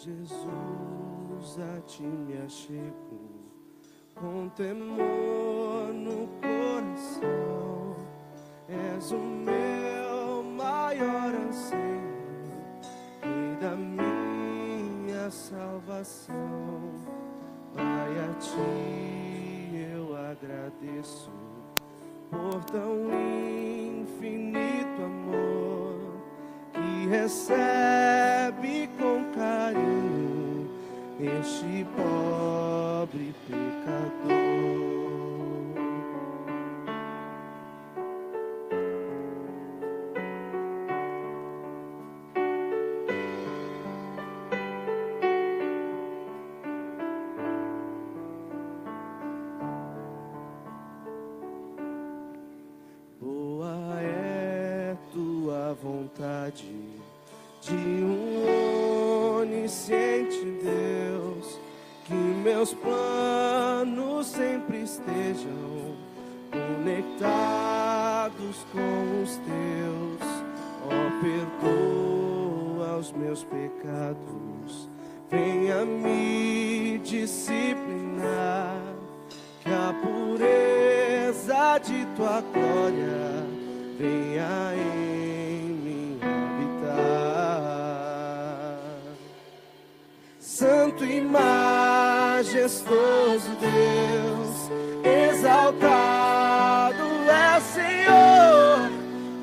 Jesus, a ti me achego, com temor no coração. És o meu maior anseio, Rei da minha salvação. Pai, a ti eu agradeço por tão infinito amor que recebe com carinho este pobre pecador. Boa é tua vontade de um onisciente Deus, que meus planos sempre estejam conectados com os teus. Ó, perdoa os meus pecados, venha me disciplinar, que a pureza de tua glória venha em mim habitar. Santo e majestoso Deus, exaltado é Senhor,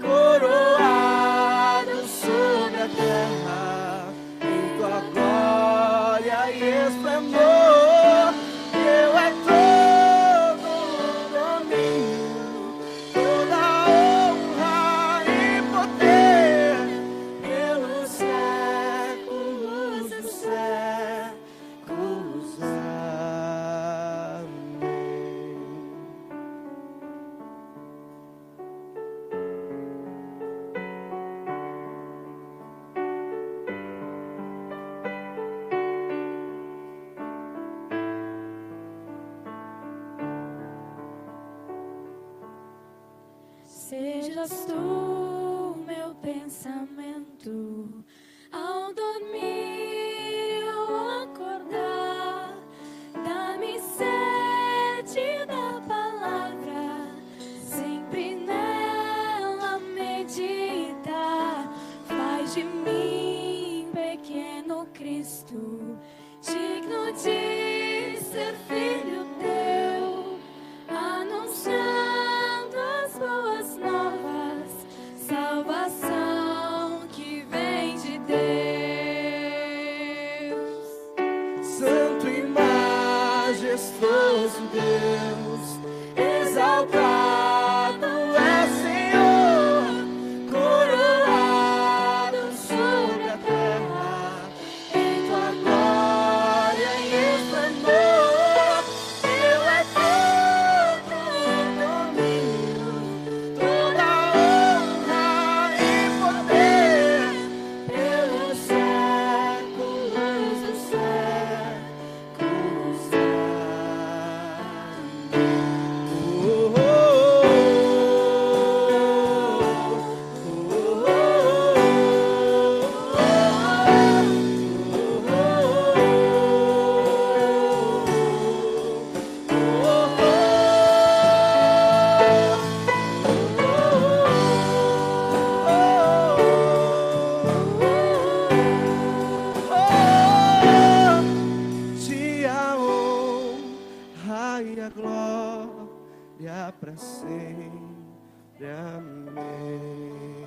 coroado sobre a terra em tua glória e esplendor. Teu é todo o domínio, toda honra e poder, pelos séculos dos séculos. Amém. Sejas tu meu pensamento ao dormir ou acordar. Dá-me sede da palavra, sempre nela meditar. Faz de mim, pequeno Cristo, digno de ser filho teu, anunciando as boas novas, salvação que vem de Deus. Santo e majestoso Deus, exaltado é Senhor, coroado sobre a terra em tua glória e esplendor. Teu é todo o domínio, toda honra e poder, pelos séculos dos séculos. Te a honra e a glória para sempre. Amém.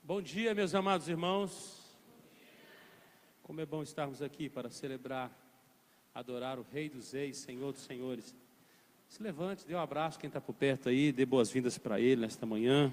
Bom dia, meus amados irmãos. Como é bom estarmos aqui para celebrar, adorar o Rei dos Reis, Senhor dos Senhores. Se levante, dê um abraço quem está por perto aí, dê boas-vindas para ele nesta manhã.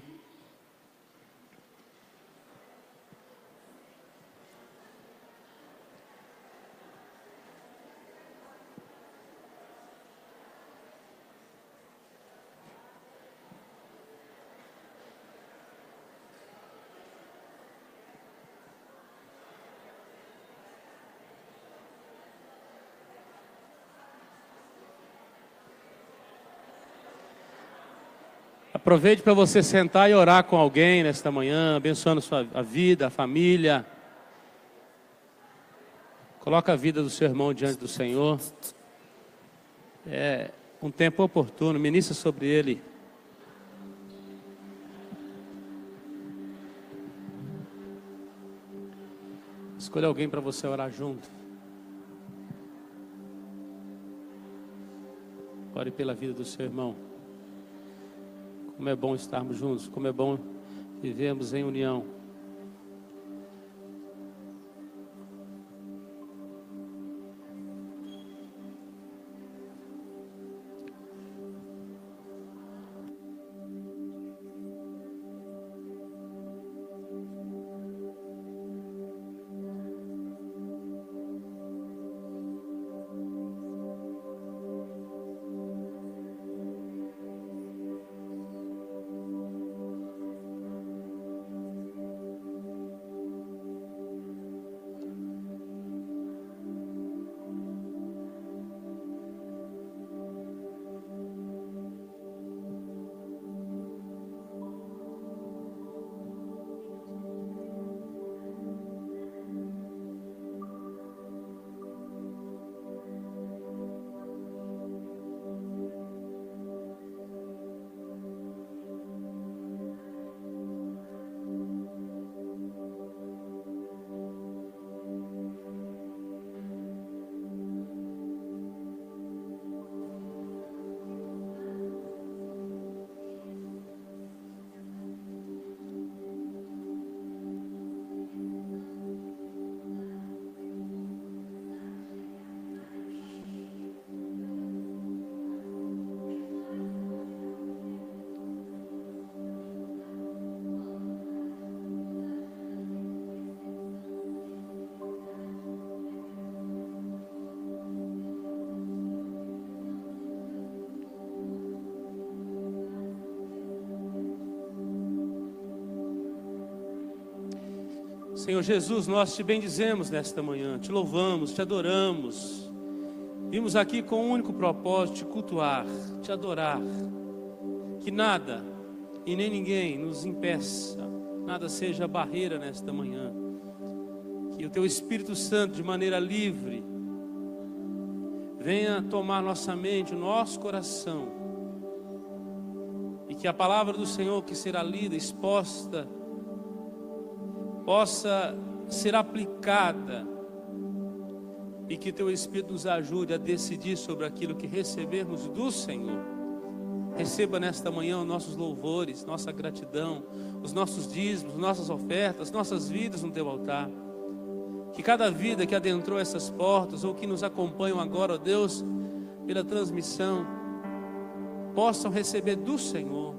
Aproveite para você sentar e orar com alguém nesta manhã, abençoando a vida, a família. Coloca a vida do seu irmão diante do Senhor. É um tempo oportuno, ministra sobre ele. Escolha alguém para você orar junto. Ore pela vida do seu irmão. Como é bom estarmos juntos, como é bom vivermos em união. Senhor Jesus, nós te bendizemos nesta manhã, te louvamos, te adoramos. Vimos aqui com um único propósito, te cultuar, te adorar. Que nada e nem ninguém nos impeça, nada seja barreira nesta manhã. Que o teu Espírito Santo, de maneira livre, venha tomar nossa mente, o nosso coração. E que a palavra do Senhor que será lida, exposta, possa ser aplicada, e que teu Espírito nos ajude a decidir sobre aquilo que recebermos do Senhor. Receba nesta manhã os nossos louvores, nossa gratidão, os nossos dízimos, nossas ofertas, nossas vidas no teu altar. Que cada vida que adentrou essas portas, ou que nos acompanham agora, ó Deus, pela transmissão, possam receber do Senhor,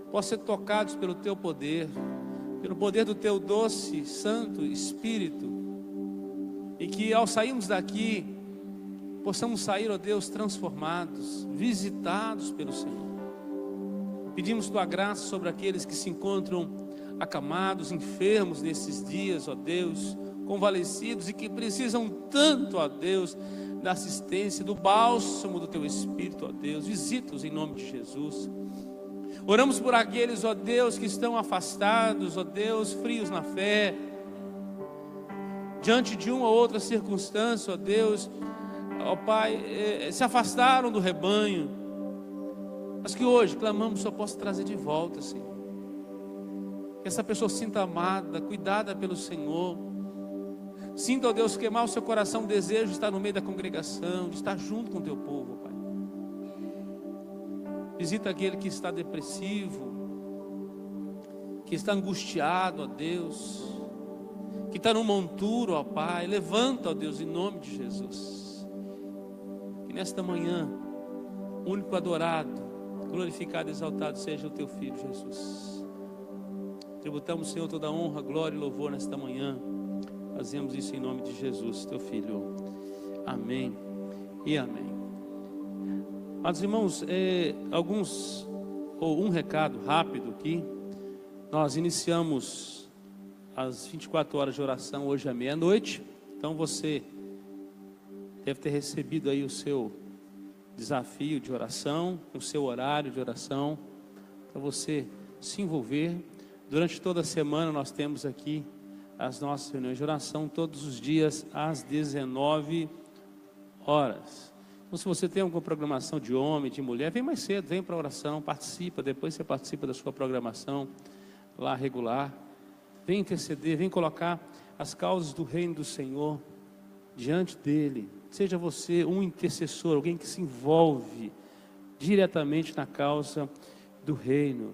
possam ser tocados pelo teu poder, pelo poder do teu doce, santo Espírito, e que ao sairmos daqui, possamos sair, ó Deus, transformados, visitados pelo Senhor. Pedimos tua graça sobre aqueles que se encontram acamados, enfermos nesses dias, ó Deus, convalescidos, e que precisam tanto, ó Deus, da assistência, do bálsamo do teu Espírito, ó Deus. Visita-os em nome de Jesus. Oramos por aqueles, ó Deus, que estão afastados, ó Deus, frios na fé, diante de uma ou outra circunstância, ó Deus, ó Pai, se afastaram do rebanho, mas que hoje clamamos só possa trazer de volta, Senhor. Que essa pessoa sinta amada, cuidada pelo Senhor. Sinta, ó Deus, queimar o seu coração o desejo de estar no meio da congregação, de estar junto com o teu povo, Pai. Visita aquele que está depressivo, que está angustiado, ó Deus, que está no monturo, ó Pai. Levanta, ó Deus, em nome de Jesus. Que nesta manhã, único adorado, glorificado e exaltado seja o teu Filho Jesus. Tributamos, Senhor, toda a honra, glória e louvor nesta manhã. Fazemos isso em nome de Jesus, teu Filho. Amém e amém. Mas, irmãos, um recado rápido aqui. Nós iniciamos as 24 horas de oração hoje à meia-noite. Então você deve ter recebido aí o seu desafio de oração, o seu horário de oração, para você se envolver. Durante toda a semana nós temos aqui as nossas reuniões de oração, todos os dias às 19 horas. Então, se você tem alguma programação de homem, de mulher, vem mais cedo, vem para a oração, participa, depois você participa da sua programação lá regular. Vem interceder, vem colocar as causas do reino do Senhor diante dele. Seja você um intercessor, alguém que se envolve diretamente na causa do reino.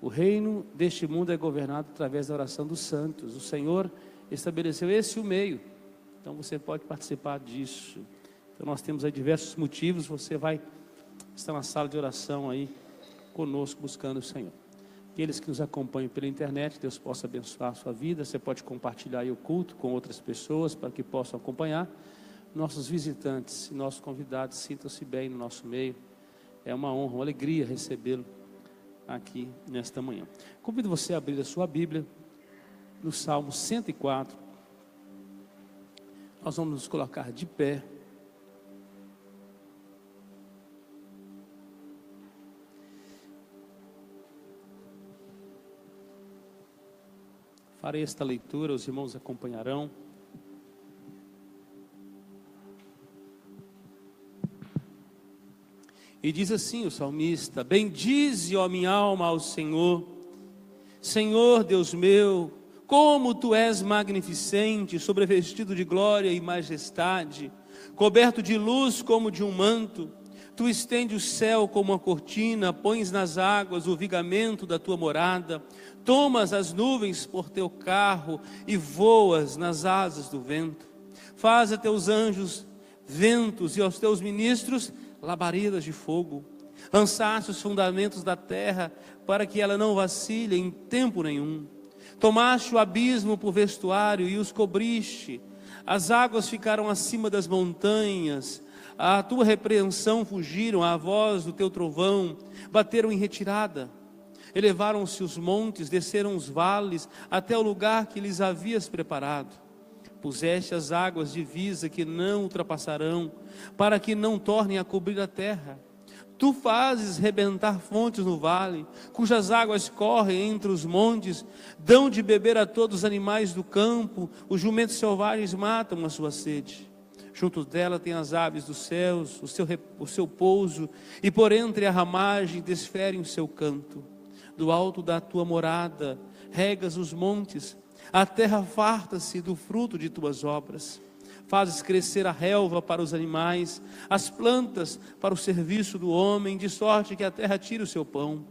O reino deste mundo é governado através da oração dos santos. O Senhor estabeleceu esse o meio. Então você pode participar disso. Então nós temos aí diversos motivos. Você vai estar na sala de oração aí conosco, buscando o Senhor. Aqueles que nos acompanham pela internet, Deus possa abençoar a sua vida. Você pode compartilhar aí o culto com outras pessoas para que possam acompanhar. Nossos visitantes e nossos convidados sintam-se bem no nosso meio. É uma honra, uma alegria recebê-lo aqui nesta manhã. Convido você a abrir a sua Bíblia no Salmo 104. Nós vamos nos colocar de pé. Farei esta leitura, os irmãos acompanharão. E diz assim o salmista: bendize, ó minha alma, ao Senhor. Senhor Deus meu, como tu és magnificente, sobrevestido de glória e majestade, coberto de luz como de um manto. Tu estende o céu como uma cortina, pões nas águas o vigamento da tua morada, tomas as nuvens por teu carro e voas nas asas do vento. Faz a teus anjos ventos e aos teus ministros labaredas de fogo. Lançaste os fundamentos da terra para que ela não vacile em tempo nenhum. Tomaste o abismo por vestuário e os cobriste. As águas ficaram acima das montanhas. A tua repreensão fugiram à voz do teu trovão, bateram em retirada. Elevaram-se os montes, desceram os vales, até o lugar que lhes havias preparado. Puseste as águas divisa que não ultrapassarão, para que não tornem a cobrir a terra. Tu fazes rebentar fontes no vale, cujas águas correm entre os montes, dão de beber a todos os animais do campo, os jumentos selvagens matam a sua sede. Junto dela tem as aves dos céus, o seu pouso, e por entre a ramagem desferem o seu canto. Do alto da tua morada, regas os montes, a terra farta-se do fruto de tuas obras. Fazes crescer a relva para os animais, as plantas para o serviço do homem, de sorte que a terra tire o seu pão.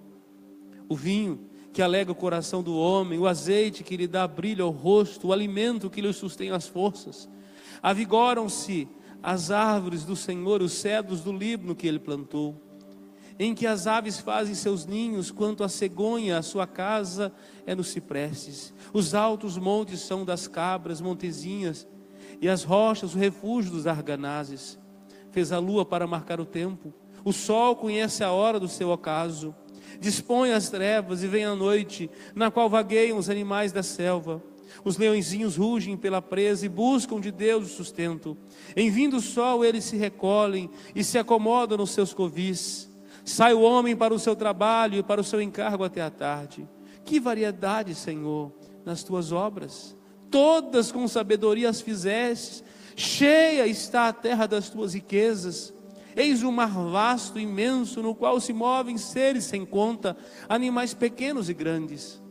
O vinho que alegra o coração do homem, o azeite que lhe dá brilho ao rosto, o alimento que lhe sustém as forças. Avigoram-se as árvores do Senhor, os cedros do Líbano que ele plantou. Em que as aves fazem seus ninhos, quanto a cegonha, a sua casa é nos ciprestes. Os altos montes são das cabras, montezinhas, e as rochas o refúgio dos arganazes. Fez a lua para marcar o tempo, o sol conhece a hora do seu ocaso. Dispõe as trevas e vem a noite, na qual vagueiam os animais da selva. Os leõezinhos rugem pela presa e buscam de Deus o sustento. Em vindo o sol eles se recolhem e se acomodam nos seus covis. Sai o homem para o seu trabalho e para o seu encargo até a tarde. Que variedade, Senhor, nas tuas obras. Todas com sabedoria as fizeste. Cheia está a terra das tuas riquezas. Eis um mar vasto, imenso, no qual se movem seres sem conta, animais pequenos e grandes.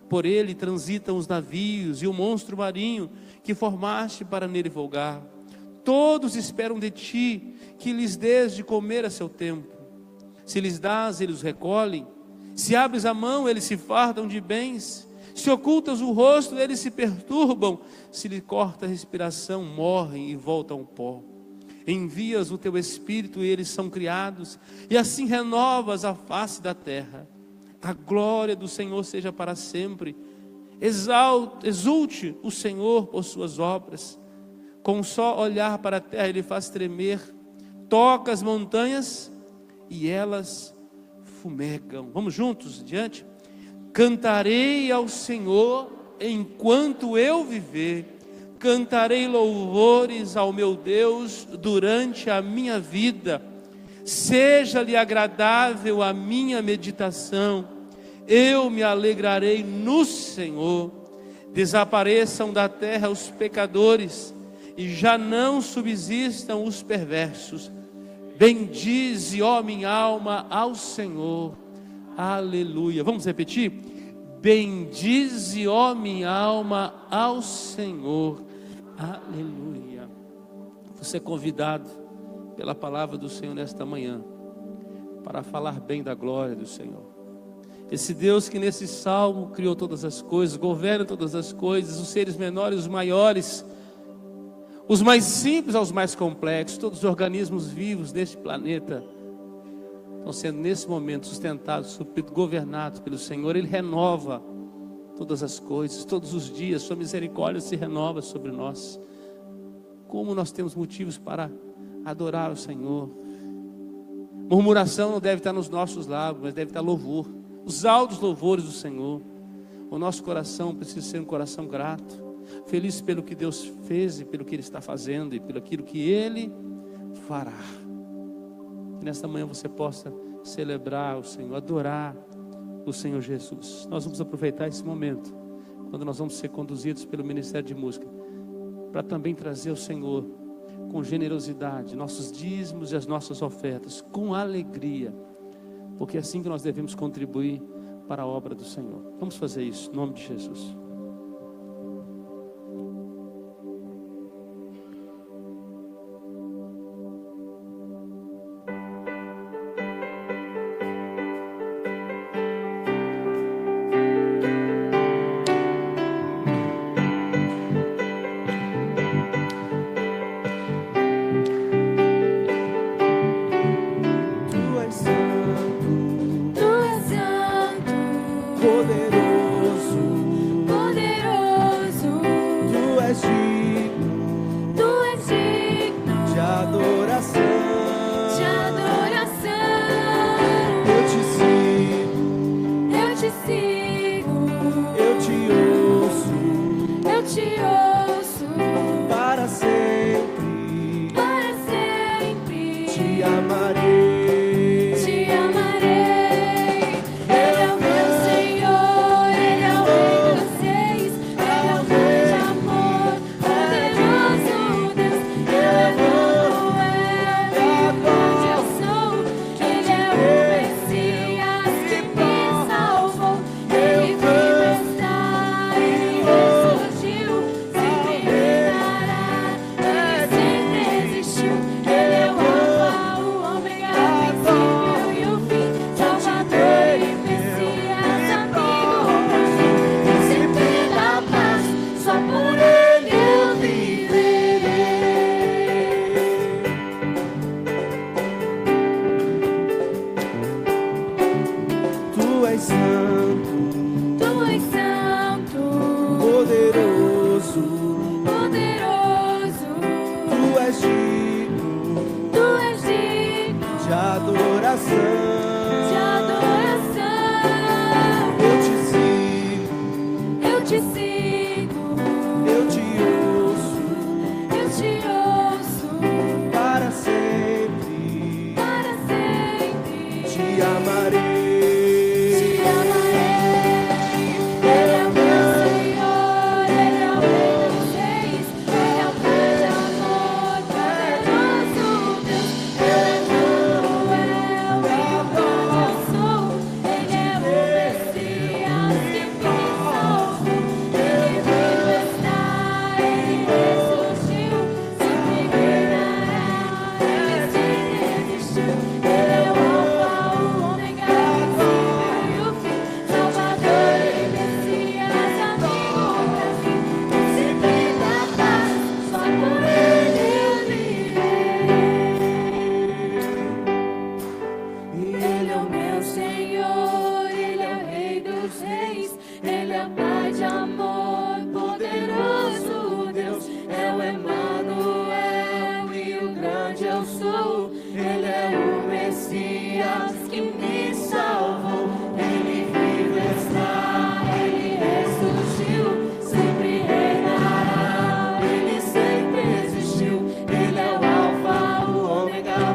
Por ele transitam os navios e o monstro marinho que formaste para nele vogar. Todos esperam de ti que lhes dês de comer a seu tempo. Se lhes dás, eles os recolhem. Se abres a mão, eles se fardam de bens. Se ocultas o rosto, eles se perturbam. Se lhe corta a respiração, morrem e voltam ao pó. Envias o teu Espírito e eles são criados, e assim renovas a face da terra. A glória do Senhor seja para sempre. Exulte o Senhor por suas obras. Com só olhar para a terra ele faz tremer. Toca as montanhas e elas fumegam. Vamos juntos diante? Cantarei ao Senhor enquanto eu viver. Cantarei louvores ao meu Deus durante a minha vida. seja-lhe agradável a minha meditação, eu me alegrarei no Senhor. Desapareçam da terra os pecadores, e já não subsistam os perversos. Bendize, ó minha alma, ao Senhor. Aleluia. Vamos repetir? Bendize, ó minha alma, ao Senhor. Aleluia. Você é convidado pela palavra do Senhor nesta manhã para falar bem da glória do Senhor. Esse Deus que nesse salmo criou todas as coisas, governa todas as coisas, os seres menores, os maiores, os mais simples aos mais complexos, todos os organismos vivos deste planeta estão sendo nesse momento sustentados, supridos, governados pelo Senhor. Ele renova todas as coisas, todos os dias, sua misericórdia se renova sobre nós. Como nós temos motivos para adorar o Senhor. Murmuração não deve estar nos nossos lábios, mas deve estar louvor, os altos louvores do Senhor. O nosso coração precisa ser um coração grato, feliz pelo que Deus fez e pelo que Ele está fazendo e pelo aquilo que Ele fará. Que nesta manhã você possa celebrar o Senhor, adorar o Senhor Jesus. Nós vamos aproveitar esse momento, quando nós vamos ser conduzidos pelo Ministério de Música, para também trazer ao Senhor com generosidade nossos dízimos e as nossas ofertas, com alegria, porque é assim que nós devemos contribuir para a obra do Senhor. Vamos fazer isso, em nome de Jesus.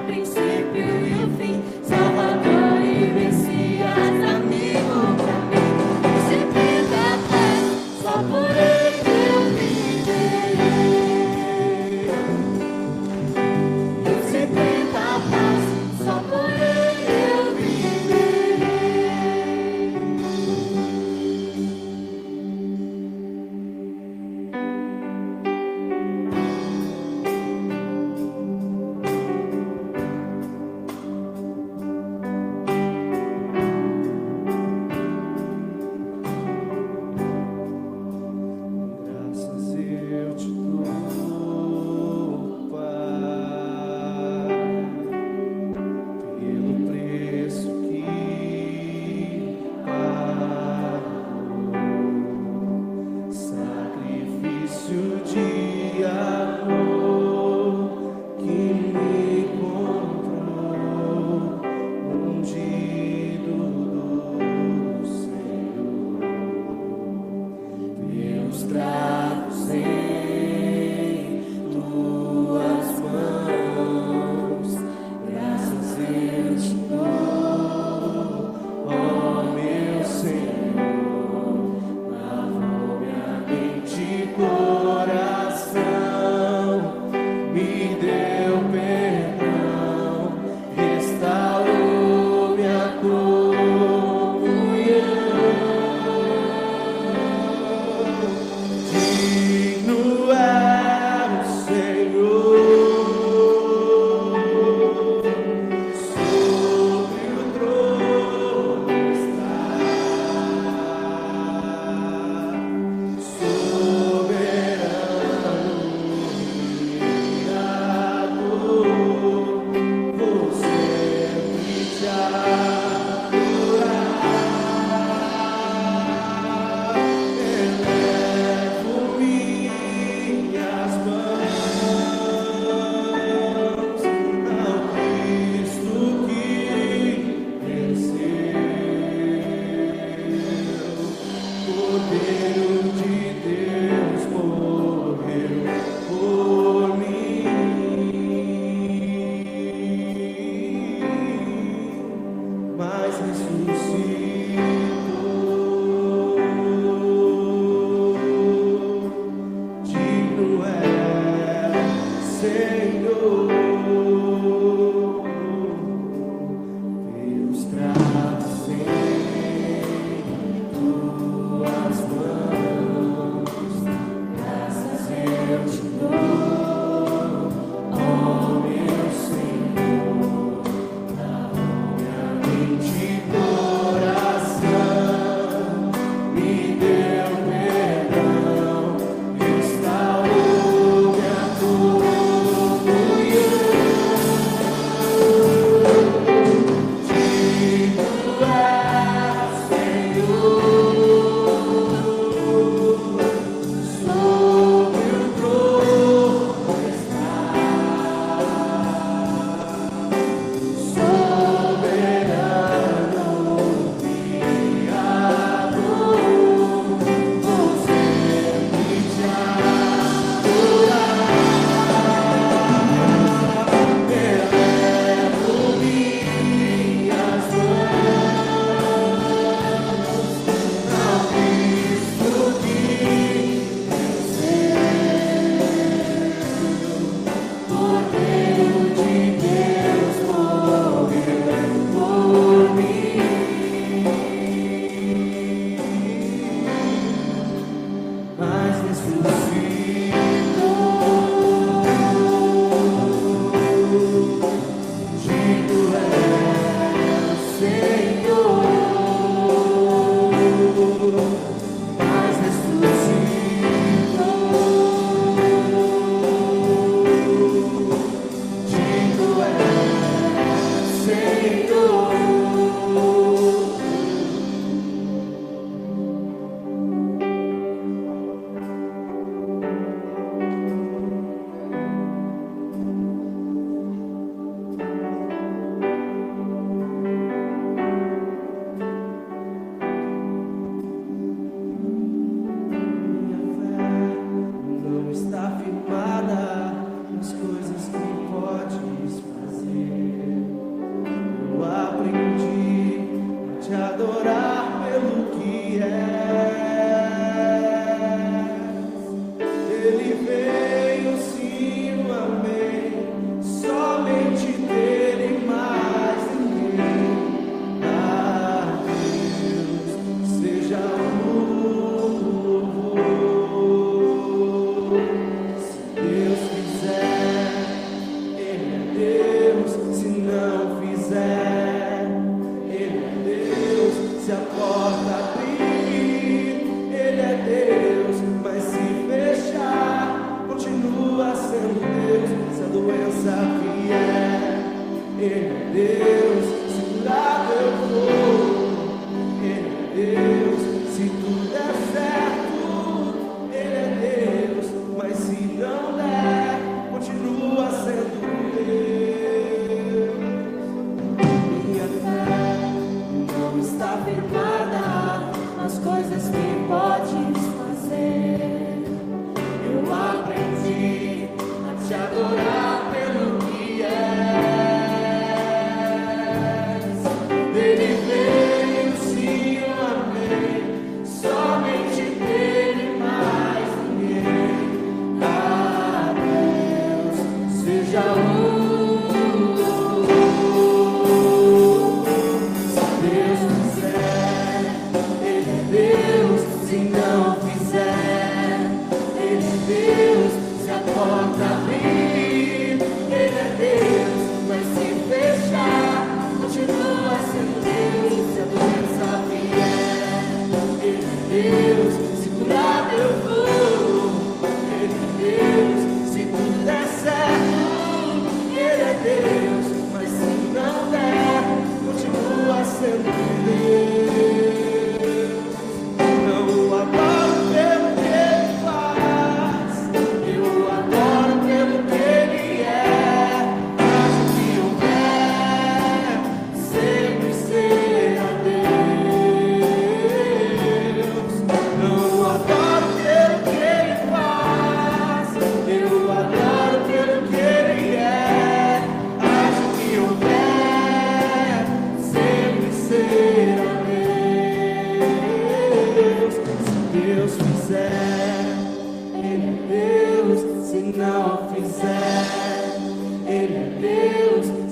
Princípio e o Senhor, Deus traz em tuas mãos, graças eu te dou, ó meu Senhor, da minha mente e coração, me deu perdão, restaurou minha comunhão.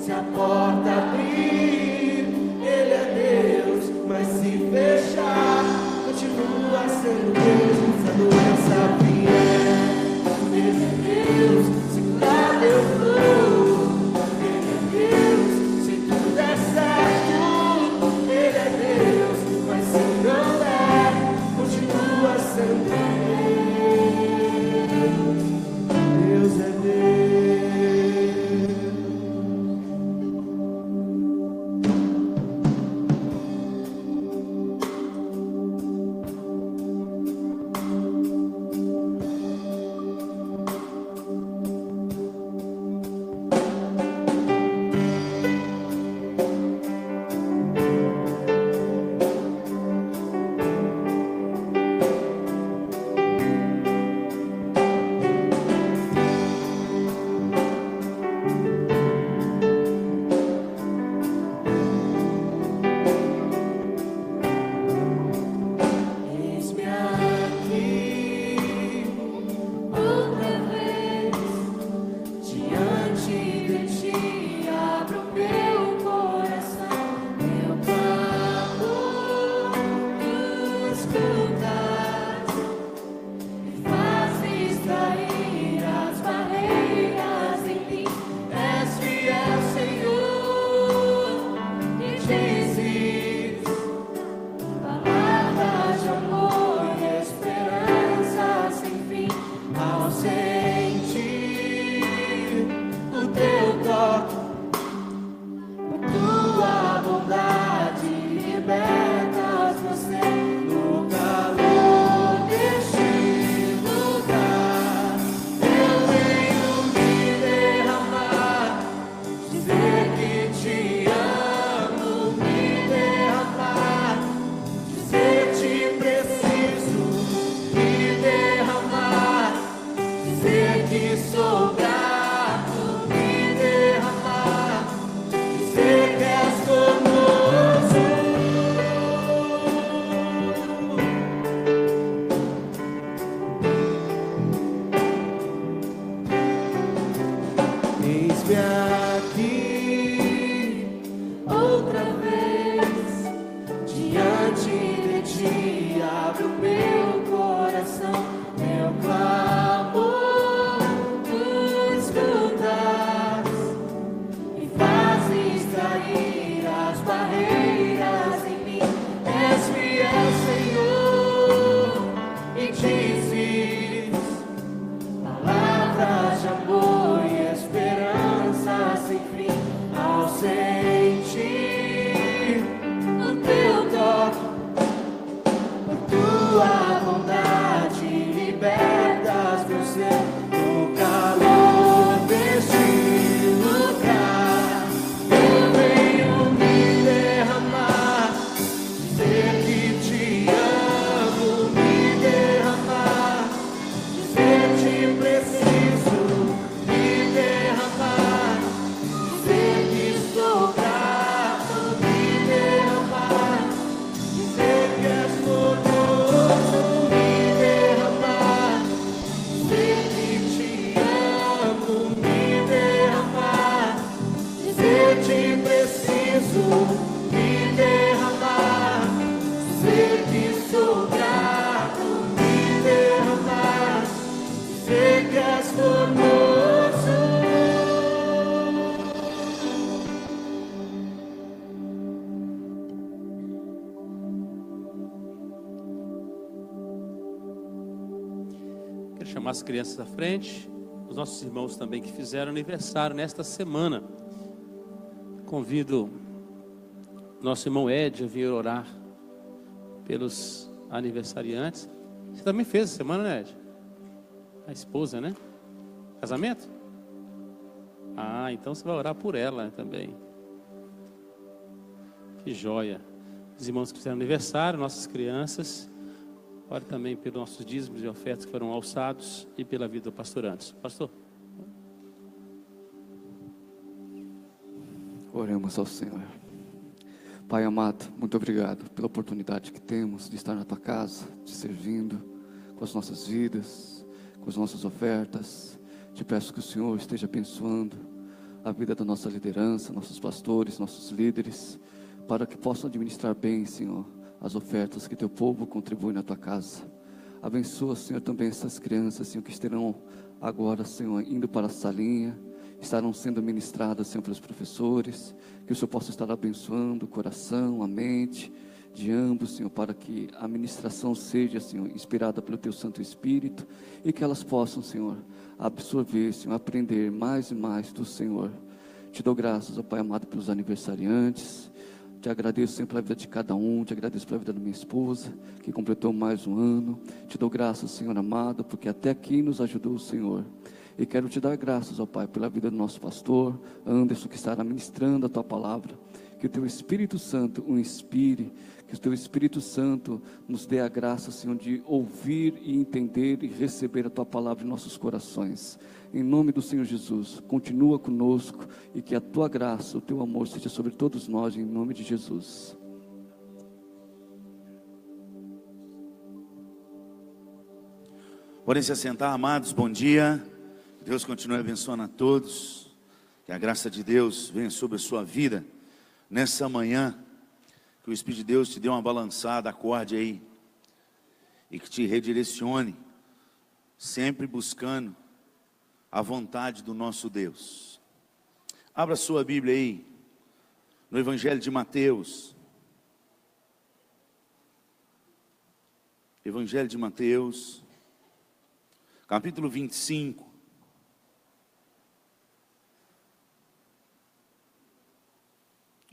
Se a porta abrir, Ele é Deus, mas se fechar, continua sendo Deus. Se a doença vier, Ele é Deus. Se curar eu fluo, Ele é Deus. Se tudo der certo, Ele é Deus, mas se não der, continua sendo Deus. Deus é Deus. Eis-me aqui, outra vez, diante de ti, abro meu coração, meu clamor, tu escutas e fazes cair as barreiras em mim. És fiel, Senhor, e dizes palavras de amor e esperança sem fim. Ao sentir o teu toque, tua bondade libertas você no calor deste lugar. Eu venho me derramar, dizer que te amo, me derramar, dizer te preciso, me derramar, dizer que sou grato, me derramar, dizer que és formoso. Eis-me aqui, outra vez, diante de ti, abro meu coração, meu clamor, tu escutas e fazes cair as barreiras em mim. És fiel, Senhor, e dizes palavras de amor e esperança sem fim. Ao sentir o teu toque, tua bondade libertas meu ser no calor deste lugar. Eu venho me derramar, dizer que te amo, me derramar, dizer te preciso, me derramar, dizer que sou grato, me derramar, dizer que és formoso, me derramar, dizer que te amo, me derramar, dizer te preciso, me derramar, dizer que sou grato, me derramar, dizer que és formoso. Quero chamar as crianças à frente, os nossos irmãos também que fizeram aniversário nesta semana. Convido nosso irmão Ed a vir orar pelos aniversariantes. Você também fez essa semana, né, Ed? A esposa, né? Casamento? Ah, então você vai orar por ela também. Que joia. Os irmãos que fizeram aniversário, nossas crianças. Ore também pelos nossos dízimos e ofertas que foram alçados e pela vida do pastor Anderson. Pastor. Oremos ao Senhor. Pai amado, muito obrigado pela oportunidade que temos de estar na Tua casa, te servindo com as nossas vidas, com as nossas ofertas. Te peço que o Senhor esteja abençoando a vida da nossa liderança, nossos pastores, nossos líderes, para que possam administrar bem, Senhor, as ofertas que teu povo contribui na tua casa. Abençoa, Senhor, também essas crianças, Senhor, que estarão agora, Senhor, indo para a salinha, estarão sendo ministradas, Senhor, pelos professores, que o Senhor possa estar abençoando o coração, a mente de ambos, Senhor, para que a ministração seja, Senhor, inspirada pelo teu Santo Espírito, e que elas possam, Senhor, absorver, Senhor, aprender mais e mais do Senhor. Te dou graças, ó Pai amado, pelos aniversariantes. Te agradeço sempre pela vida de cada um. Te agradeço pela vida da minha esposa, que completou mais um ano. Te dou graças, Senhor amado, porque até aqui nos ajudou o Senhor. E quero te dar graças, ó Pai, pela vida do nosso pastor Anderson, que estará ministrando a tua palavra. Que o teu Espírito Santo o inspire, que o teu Espírito Santo nos dê a graça, Senhor, de ouvir e entender e receber a tua palavra em nossos corações. Em nome do Senhor Jesus, continua conosco, e que a tua graça, o teu amor seja sobre todos nós, em nome de Jesus. Podem se assentar, amados, bom dia. Deus continue abençoando a todos. Que a graça de Deus venha sobre a sua vida nessa manhã. Que o Espírito de Deus te dê uma balançada, acorde aí, e que te redirecione, sempre buscando a vontade do nosso Deus. Abra sua Bíblia aí, no Evangelho de Mateus. Evangelho de Mateus, capítulo 25.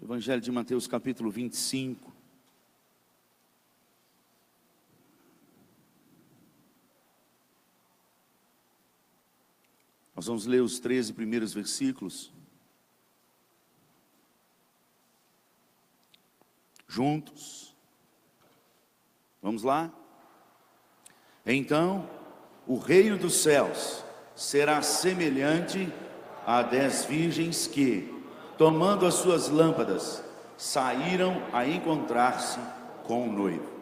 Evangelho de Mateus, capítulo 25. Nós vamos ler os 13 primeiros versículos juntos. Vamos lá? Então, o reino dos céus será semelhante a 10 virgens que, tomando as suas lâmpadas, saíram a encontrar-se com o noivo.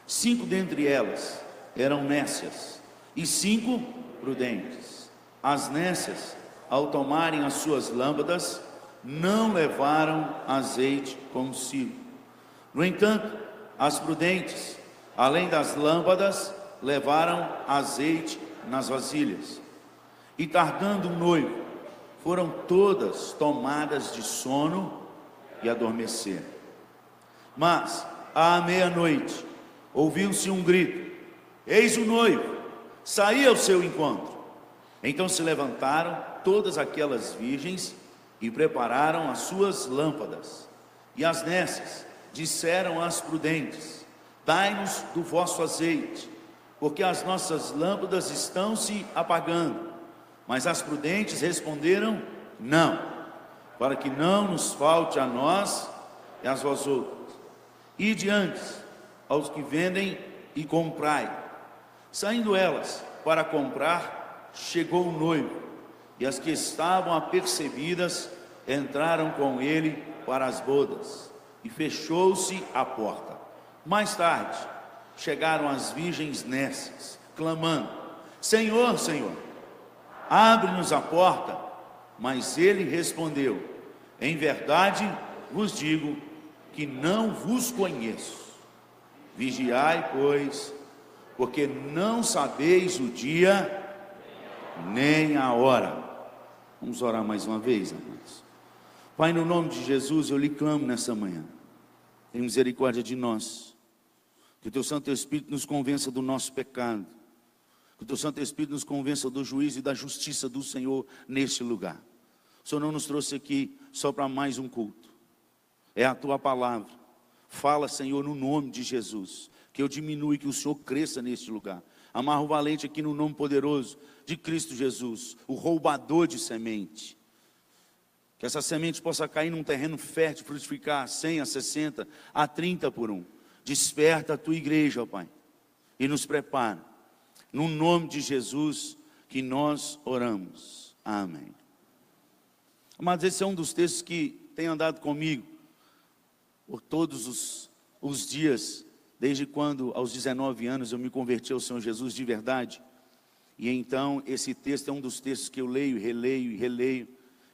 5 dentre elas eram nécias e 5 prudentes. As nécias, ao tomarem as suas lâmpadas, não levaram azeite consigo. No entanto, as prudentes, além das lâmpadas, levaram azeite nas vasilhas. E tardando o noivo, foram todas tomadas de sono e adormeceram. Mas, à meia-noite, ouviu-se um grito: eis o noivo, saí ao seu encontro. Então se levantaram todas aquelas virgens e prepararam as suas lâmpadas. E as nécias disseram às prudentes: dai-nos do vosso azeite, porque as nossas lâmpadas estão se apagando. Mas as prudentes responderam: não, para que não nos falte a nós e a vós outros. Ide antes aos que vendem e comprai. Saindo elas para comprar, chegou o noivo, e as que estavam apercebidas entraram com ele para as bodas, e fechou-se a porta. Mais tarde chegaram as virgens nécias, clamando: Senhor, Senhor, abre-nos a porta. Mas ele respondeu: em verdade vos digo que não vos conheço. Vigiai, pois, porque não sabeis o dia nem a hora. Vamos orar mais uma vez, amados. Pai, no nome de Jesus, eu lhe clamo nessa manhã: tem misericórdia de nós. Que o teu Santo Espírito nos convença do nosso pecado. Que o teu Santo Espírito nos convença do juízo e da justiça do Senhor neste lugar. O Senhor não nos trouxe aqui só para mais um culto. É a tua palavra. Fala, Senhor, no nome de Jesus. Que eu diminua e que o Senhor cresça neste lugar. Amarra o valente aqui no nome poderoso de Cristo Jesus, o roubador de semente. Que essa semente possa cair num terreno fértil, frutificar a 100, a 60, a 30 por um. Desperta a tua igreja, ó Pai, e nos prepara. No nome de Jesus que nós oramos. Amém. Mas esse é um dos textos que tem andado comigo por todos os dias, desde quando aos 19 anos eu me converti ao Senhor Jesus de verdade. E então esse texto é um dos textos que eu leio, releio e releio,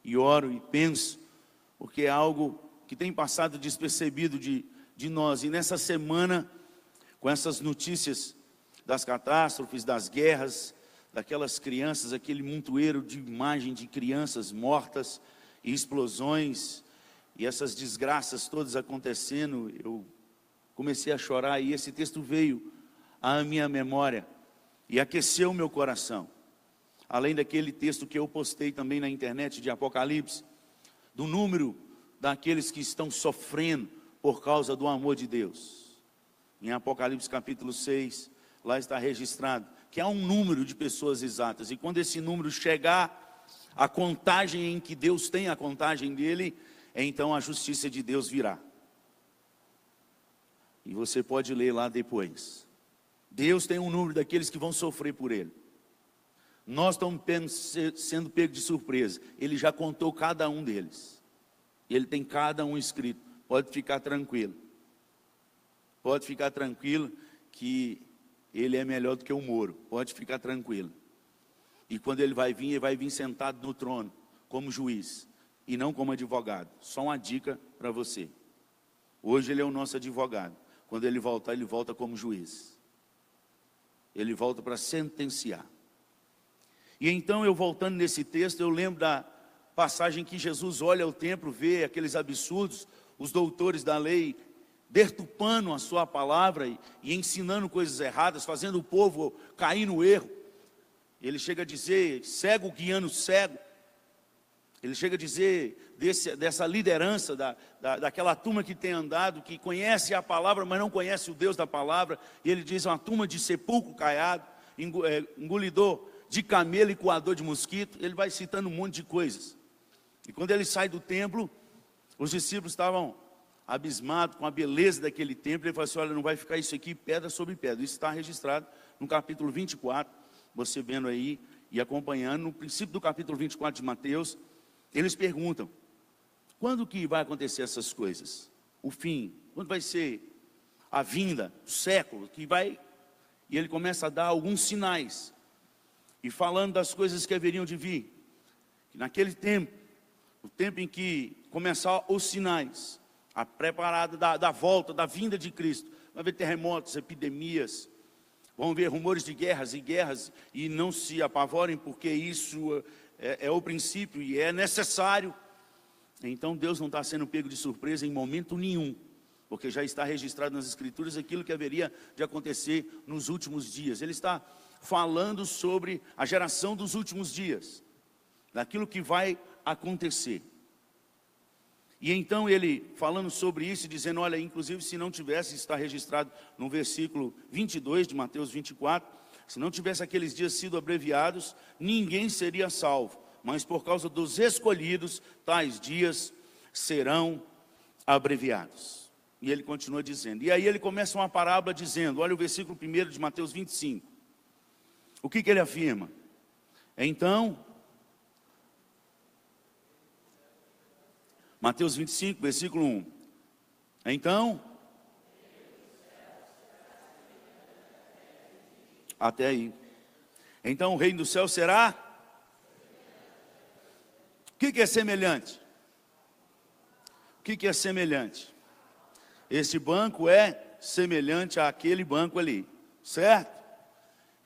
e oro e penso, porque é algo que tem passado despercebido de nós. E nessa semana, com essas notícias das catástrofes, das guerras, daquelas crianças, aquele montoeiro de imagem de crianças mortas e explosões, e essas desgraças todas acontecendo, eu comecei a chorar, e esse texto veio à minha memória e aqueceu o meu coração. Além daquele texto que eu postei também na internet de Apocalipse, do número daqueles que estão sofrendo por causa do amor de Deus. Em Apocalipse capítulo 6, lá está registrado que há um número de pessoas exatas, e quando esse número chegar à contagem em que Deus tem a contagem dele, então a justiça de Deus virá. E você pode ler lá depois. Deus tem um número daqueles que vão sofrer por ele. Nós estamos sendo pegos de surpresa. Ele já contou cada um deles. Ele tem cada um escrito. Pode ficar tranquilo. Pode ficar tranquilo que ele é melhor do que o Moro. Pode ficar tranquilo. E quando ele vai vir sentado no trono, como juiz, e não como advogado. Só uma dica para você. Hoje ele é o nosso advogado. Quando ele volta como juiz. Ele volta para sentenciar. E então, eu voltando nesse texto, eu lembro da passagem que Jesus olha o templo, vê aqueles absurdos, os doutores da lei deturpando a sua palavra e ensinando coisas erradas, fazendo o povo cair no erro. Ele chega a dizer, cego guiando cego. Ele chega a dizer dessa liderança, daquela turma que tem andado, que conhece a palavra, mas não conhece o Deus da palavra. E ele diz, uma turma de sepulcro caiado, engolidor de camelo e coador de mosquito. Ele vai citando um monte de coisas. E quando ele sai do templo, os discípulos estavam abismados com a beleza daquele templo. Ele falou assim, olha, não vai ficar isso aqui pedra sobre pedra. Isso está registrado no capítulo 24, você vendo aí e acompanhando, no princípio do capítulo 24 de Mateus. Eles perguntam, quando que vai acontecer essas coisas? O fim, quando vai ser a vinda, o século, que vai... E ele começa a dar alguns sinais, e falando das coisas que haveriam de vir. Que naquele tempo, o tempo em que começar os sinais, a preparada da volta, da vinda de Cristo, vai haver terremotos, epidemias, vão haver rumores de guerras, e não se apavorem, porque isso é o princípio e é necessário. Então Deus não está sendo pego de surpresa em momento nenhum, porque já está registrado nas Escrituras aquilo que haveria de acontecer nos últimos dias. Ele está falando sobre a geração dos últimos dias, daquilo que vai acontecer. E então ele falando sobre isso, dizendo, olha, inclusive se não tivesse, está registrado no versículo 22 de Mateus 24, se não tivesse aqueles dias sido abreviados, ninguém seria salvo, mas por causa dos escolhidos, tais dias serão abreviados. E ele continua dizendo, e aí ele começa uma parábola dizendo, olha o versículo 1 de Mateus 25, o que ele afirma? Então, Mateus 25, versículo 1, então, até aí, então o reino do céu será, o que é semelhante? O que é semelhante? Esse banco é semelhante àquele banco ali, certo?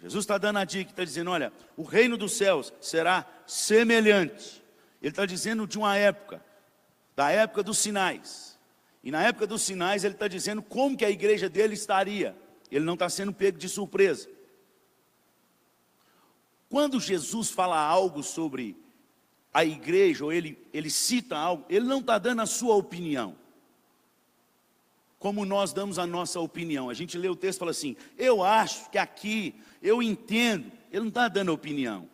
Jesus está dando a dica, está dizendo, olha, o reino dos céus será semelhante. Ele está dizendo de uma época, da época dos sinais. E na época dos sinais ele está dizendo como que a igreja dele estaria. Ele não está sendo pego de surpresa. Quando Jesus fala algo sobre a igreja, ou ele cita algo, ele não está dando a sua opinião, como nós damos a nossa opinião. A gente lê o texto e fala assim, eu acho que aqui, eu entendo. Ele não está dando opinião,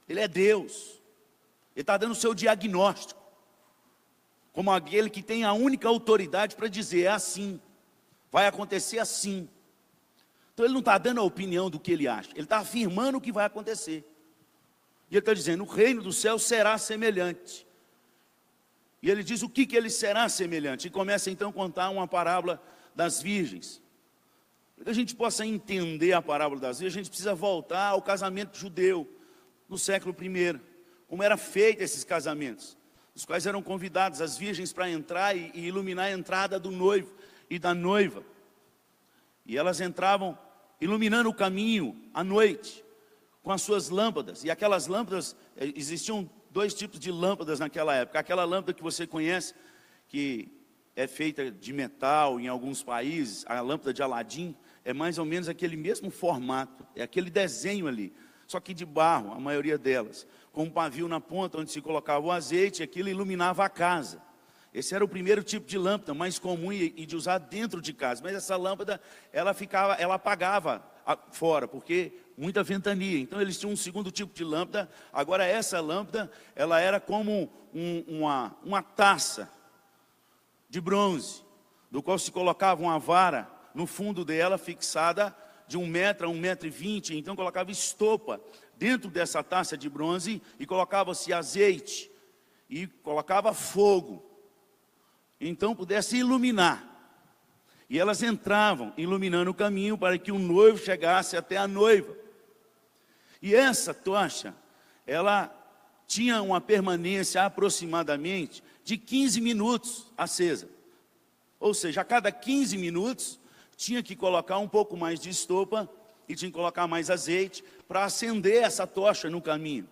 ele é Deus. Ele está dando o seu diagnóstico, como aquele que tem a única autoridade para dizer, é assim, vai acontecer assim. Então ele não está dando a opinião do que ele acha, ele está afirmando o que vai acontecer. E ele está dizendo, o reino do céu será semelhante. E ele diz o que ele será semelhante. E começa então a contar uma parábola das virgens. Para que a gente possa entender a parábola das virgens, a gente precisa voltar ao casamento judeu, no século I. Como eram feitos esses casamentos. os quais eram convidados as virgens para entrar e iluminar a entrada do noivo e da noiva. E elas entravam iluminando o caminho à noite, com as suas lâmpadas. E aquelas lâmpadas, existiam 2 tipos de lâmpadas naquela época. Aquela lâmpada que você conhece, que é feita de metal em alguns países, a lâmpada de Aladim, é mais ou menos aquele mesmo formato, é aquele desenho ali, só que de barro, a maioria delas, com um pavio na ponta onde se colocava o azeite, e aquilo iluminava a casa. Esse era o primeiro tipo de lâmpada, mais comum e de usar dentro de casa. Mas essa lâmpada, ela apagava fora, porque muita ventania. Então eles tinham um segundo tipo de lâmpada. Agora essa lâmpada, ela era como uma taça de bronze, do qual se colocava uma vara no fundo dela, fixada de 1 metro a 1,20 m. Então colocava estopa dentro dessa taça de bronze e colocava-se azeite e colocava fogo. Então pudesse iluminar. E elas entravam iluminando o caminho para que o noivo chegasse até a noiva. E essa tocha, ela tinha uma permanência aproximadamente de 15 minutos acesa. Ou seja, a cada 15 minutos tinha que colocar um pouco mais de estopa e tinha que colocar mais azeite para acender essa tocha no caminho.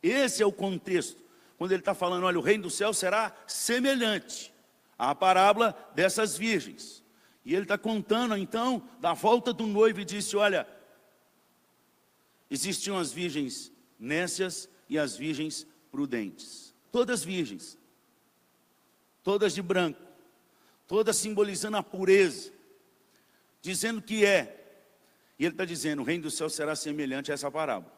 Esse é o contexto. Quando ele está falando, olha, o reino do céu será semelhante à parábola dessas virgens. E ele está contando então da volta do noivo e disse, olha, existiam as virgens nécias e as virgens prudentes. Todas virgens, todas de branco, todas simbolizando a pureza, dizendo que é. E ele está dizendo, o reino do céu será semelhante a essa parábola.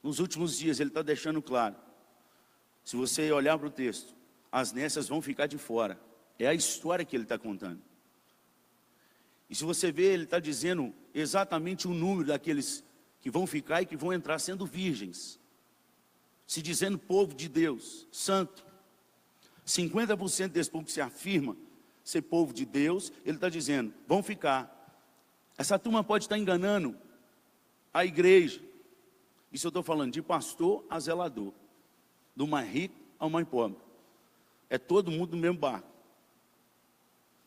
Nos últimos dias ele está deixando claro, se você olhar para o texto, as nécias vão ficar de fora. É a história que ele está contando. E se você ver, ele está dizendo exatamente o número daqueles que vão ficar e que vão entrar sendo virgens. Se dizendo povo de Deus, santo. 50% desse povo que se afirma ser povo de Deus, ele está dizendo, vão ficar. Essa turma pode estar enganando a igreja. Isso eu estou falando de pastor a zelador. Do mais rico ao mais pobre. É todo mundo no mesmo barco.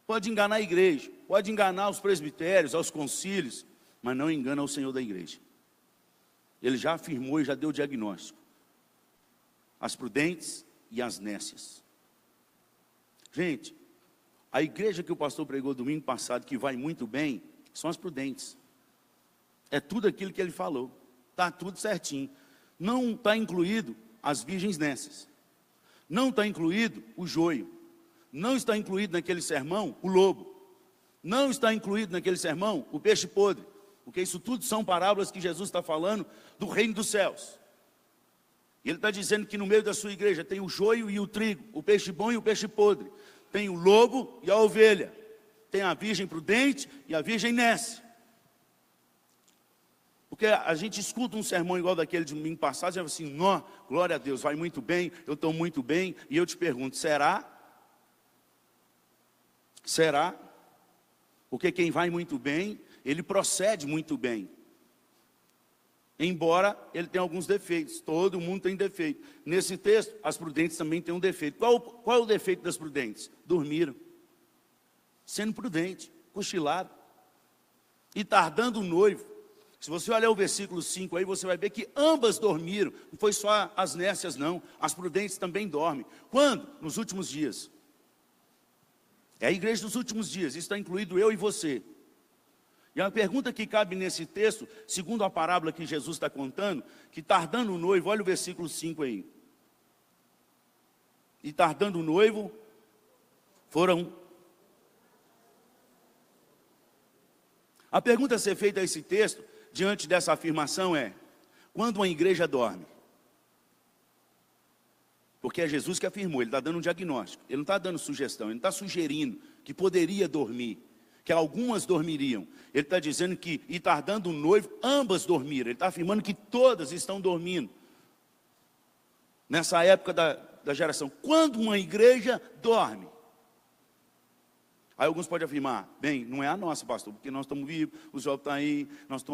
Pode enganar a igreja, pode enganar os presbitérios, aos concílios, mas não engana o Senhor da igreja. Ele já afirmou e já deu o diagnóstico. As prudentes e as nécias. Gente, a igreja que o pastor pregou domingo passado, que vai muito bem, são as prudentes. É tudo aquilo que ele falou. Está tudo certinho. Não está incluído as virgens nécias. Não está incluído o joio. Não está incluído naquele sermão o lobo. Não está incluído naquele sermão o peixe podre. Porque isso tudo são parábolas que Jesus está falando do reino dos céus. E ele está dizendo que no meio da sua igreja tem o joio e o trigo, o peixe bom e o peixe podre. Tem o lobo e a ovelha. Tem a virgem prudente e a virgem nécia. Porque a gente escuta um sermão igual daquele de domingo passado, e fala assim, nó, glória a Deus, vai muito bem, eu estou muito bem. E eu te pergunto, será? Será? Porque quem vai muito bem, ele procede muito bem. Embora ele tenha alguns defeitos, todo mundo tem defeito. Nesse texto, as prudentes também têm um defeito. Qual é o defeito das prudentes? Dormiram. Sendo prudente, cochilaram. E tardando o noivo. Se você olhar o versículo 5 aí, você vai ver que ambas dormiram. Não foi só as nécias não, as prudentes também dormem. Quando? Nos últimos dias. É a igreja dos últimos dias, isso está incluído eu e você. E a pergunta que cabe nesse texto, segundo a parábola que Jesus está contando, que tardando o noivo, olha o versículo 5 aí. E tardando o noivo, foram. A pergunta a ser feita a esse texto, diante dessa afirmação é, quando uma igreja dorme? Porque é Jesus que afirmou, ele está dando um diagnóstico, ele não está dando sugestão, ele não está sugerindo que poderia dormir, que algumas dormiriam. Ele está dizendo que, e tardando o noivo, ambas dormiram. Ele está afirmando que todas estão dormindo. Nessa época da geração. Quando uma igreja dorme, Aí alguns podem afirmar, bem, não é a nossa, pastor, porque nós estamos vivos, o João está aí, nós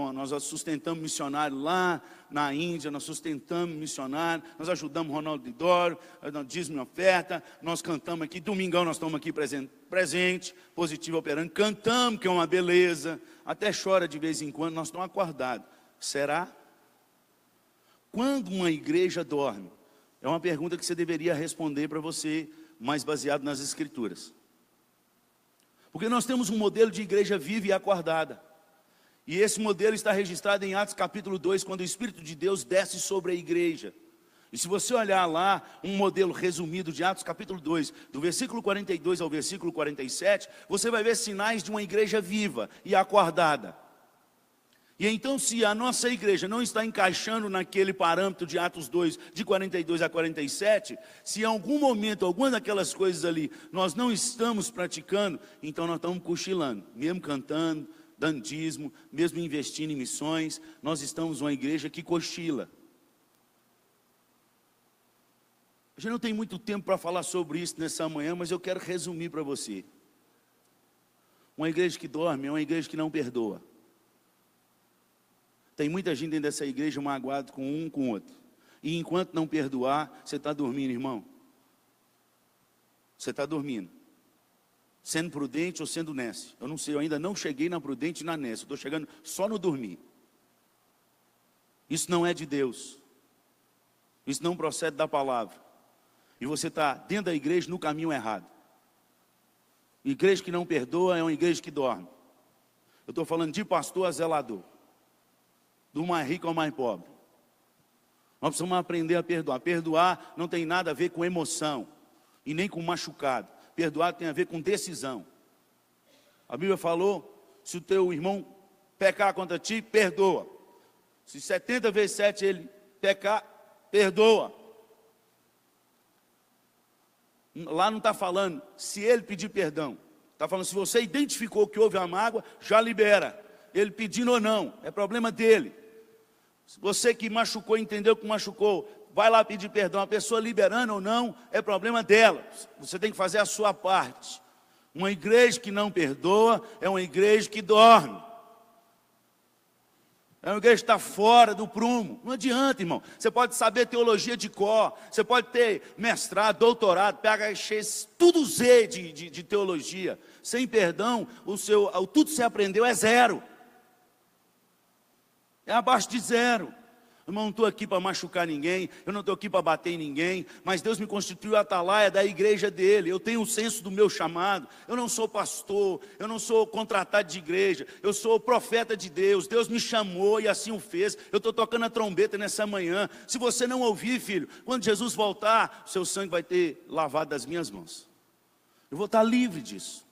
sustentamos missionário lá na Índia, nós sustentamos missionário, nós ajudamos Ronaldo de Doro, nós dízimo e oferta, nós cantamos aqui, domingão nós estamos aqui presente, positivo operando, cantamos, que é uma beleza, até chora de vez em quando, nós estamos acordados. Será? Quando uma igreja dorme? É uma pergunta que você deveria responder para você, mais baseado nas Escrituras. Porque nós temos um modelo de igreja viva e acordada. E esse modelo está registrado em Atos capítulo 2, quando o Espírito de Deus desce sobre a igreja. E se você olhar lá, um modelo resumido de Atos capítulo 2, do versículo 42 ao versículo 47, você vai ver sinais de uma igreja viva e acordada. E então, se a nossa igreja não está encaixando naquele parâmetro de Atos 2, de 42 a 47, se em algum momento, alguma daquelas coisas ali, nós não estamos praticando, então nós estamos cochilando, mesmo cantando, dando dízimo, mesmo investindo em missões, nós estamos uma igreja que cochila. A gente não tem muito tempo para falar sobre isso nessa manhã, mas eu quero resumir para você. Uma igreja que dorme é uma igreja que não perdoa. Tem muita gente dentro dessa igreja magoado com um com o outro. E enquanto não perdoar, você está dormindo, irmão. Você está dormindo. Sendo prudente ou sendo nécio. Eu não sei, eu ainda não cheguei na prudente e na nécio. Eu estou chegando só no dormir. Isso não é de Deus. Isso não procede da palavra. E você está dentro da igreja no caminho errado. Igreja que não perdoa é uma igreja que dorme. Eu estou falando de pastor a zelador. Do mais rico ao mais pobre. Nós precisamos aprender a perdoar. Perdoar não tem nada a ver com emoção. E nem com machucado. Perdoar tem a ver com decisão. A Bíblia falou, se o teu irmão pecar contra ti, perdoa. Se 70 vezes 7 ele pecar, perdoa. Lá não está falando se ele pedir perdão. Está falando se você identificou que houve a mágoa, já libera. Ele pedindo ou não, é problema dele. Se você que machucou, entendeu que machucou, vai lá pedir perdão. A pessoa liberando ou não, é problema dela. Você tem que fazer a sua parte. Uma igreja que não perdoa, é uma igreja que dorme. É uma igreja que está fora do prumo. Não adianta, irmão. Você pode saber teologia de cor, você pode ter mestrado, doutorado, PhD, tudo Z de teologia. Sem perdão, tudo que você aprendeu é zero. É abaixo de zero. Irmão, não estou aqui para machucar ninguém, eu não estou aqui para bater em ninguém, mas Deus me constituiu a atalaia da igreja dele. Eu tenho o senso do meu chamado. Eu não sou pastor, eu não sou contratado de igreja, eu sou profeta de Deus. Deus me chamou e assim o fez. Eu estou tocando a trombeta nessa manhã. Se você não ouvir, filho, quando Jesus voltar, o seu sangue vai ter lavado das minhas mãos. Eu vou estar livre disso.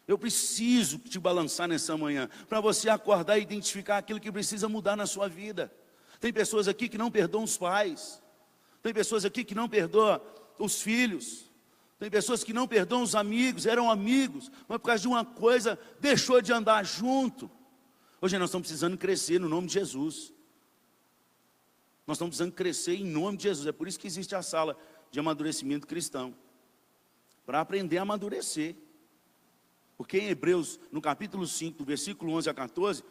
Eu preciso te balançar nessa manhã, para você acordar e identificar aquilo que precisa mudar na sua vida. Tem pessoas aqui que não perdoam os pais. Tem pessoas aqui que não perdoam os filhos. Tem pessoas que não perdoam os amigos, eram amigos, mas por causa de uma coisa, deixou de andar junto. Hoje nós estamos precisando crescer no nome de Jesus. Nós estamos precisando crescer em nome de Jesus. É por isso que existe a sala de amadurecimento cristão. Para aprender a amadurecer. Porque em Hebreus, no capítulo 5, do versículo 11 a 14,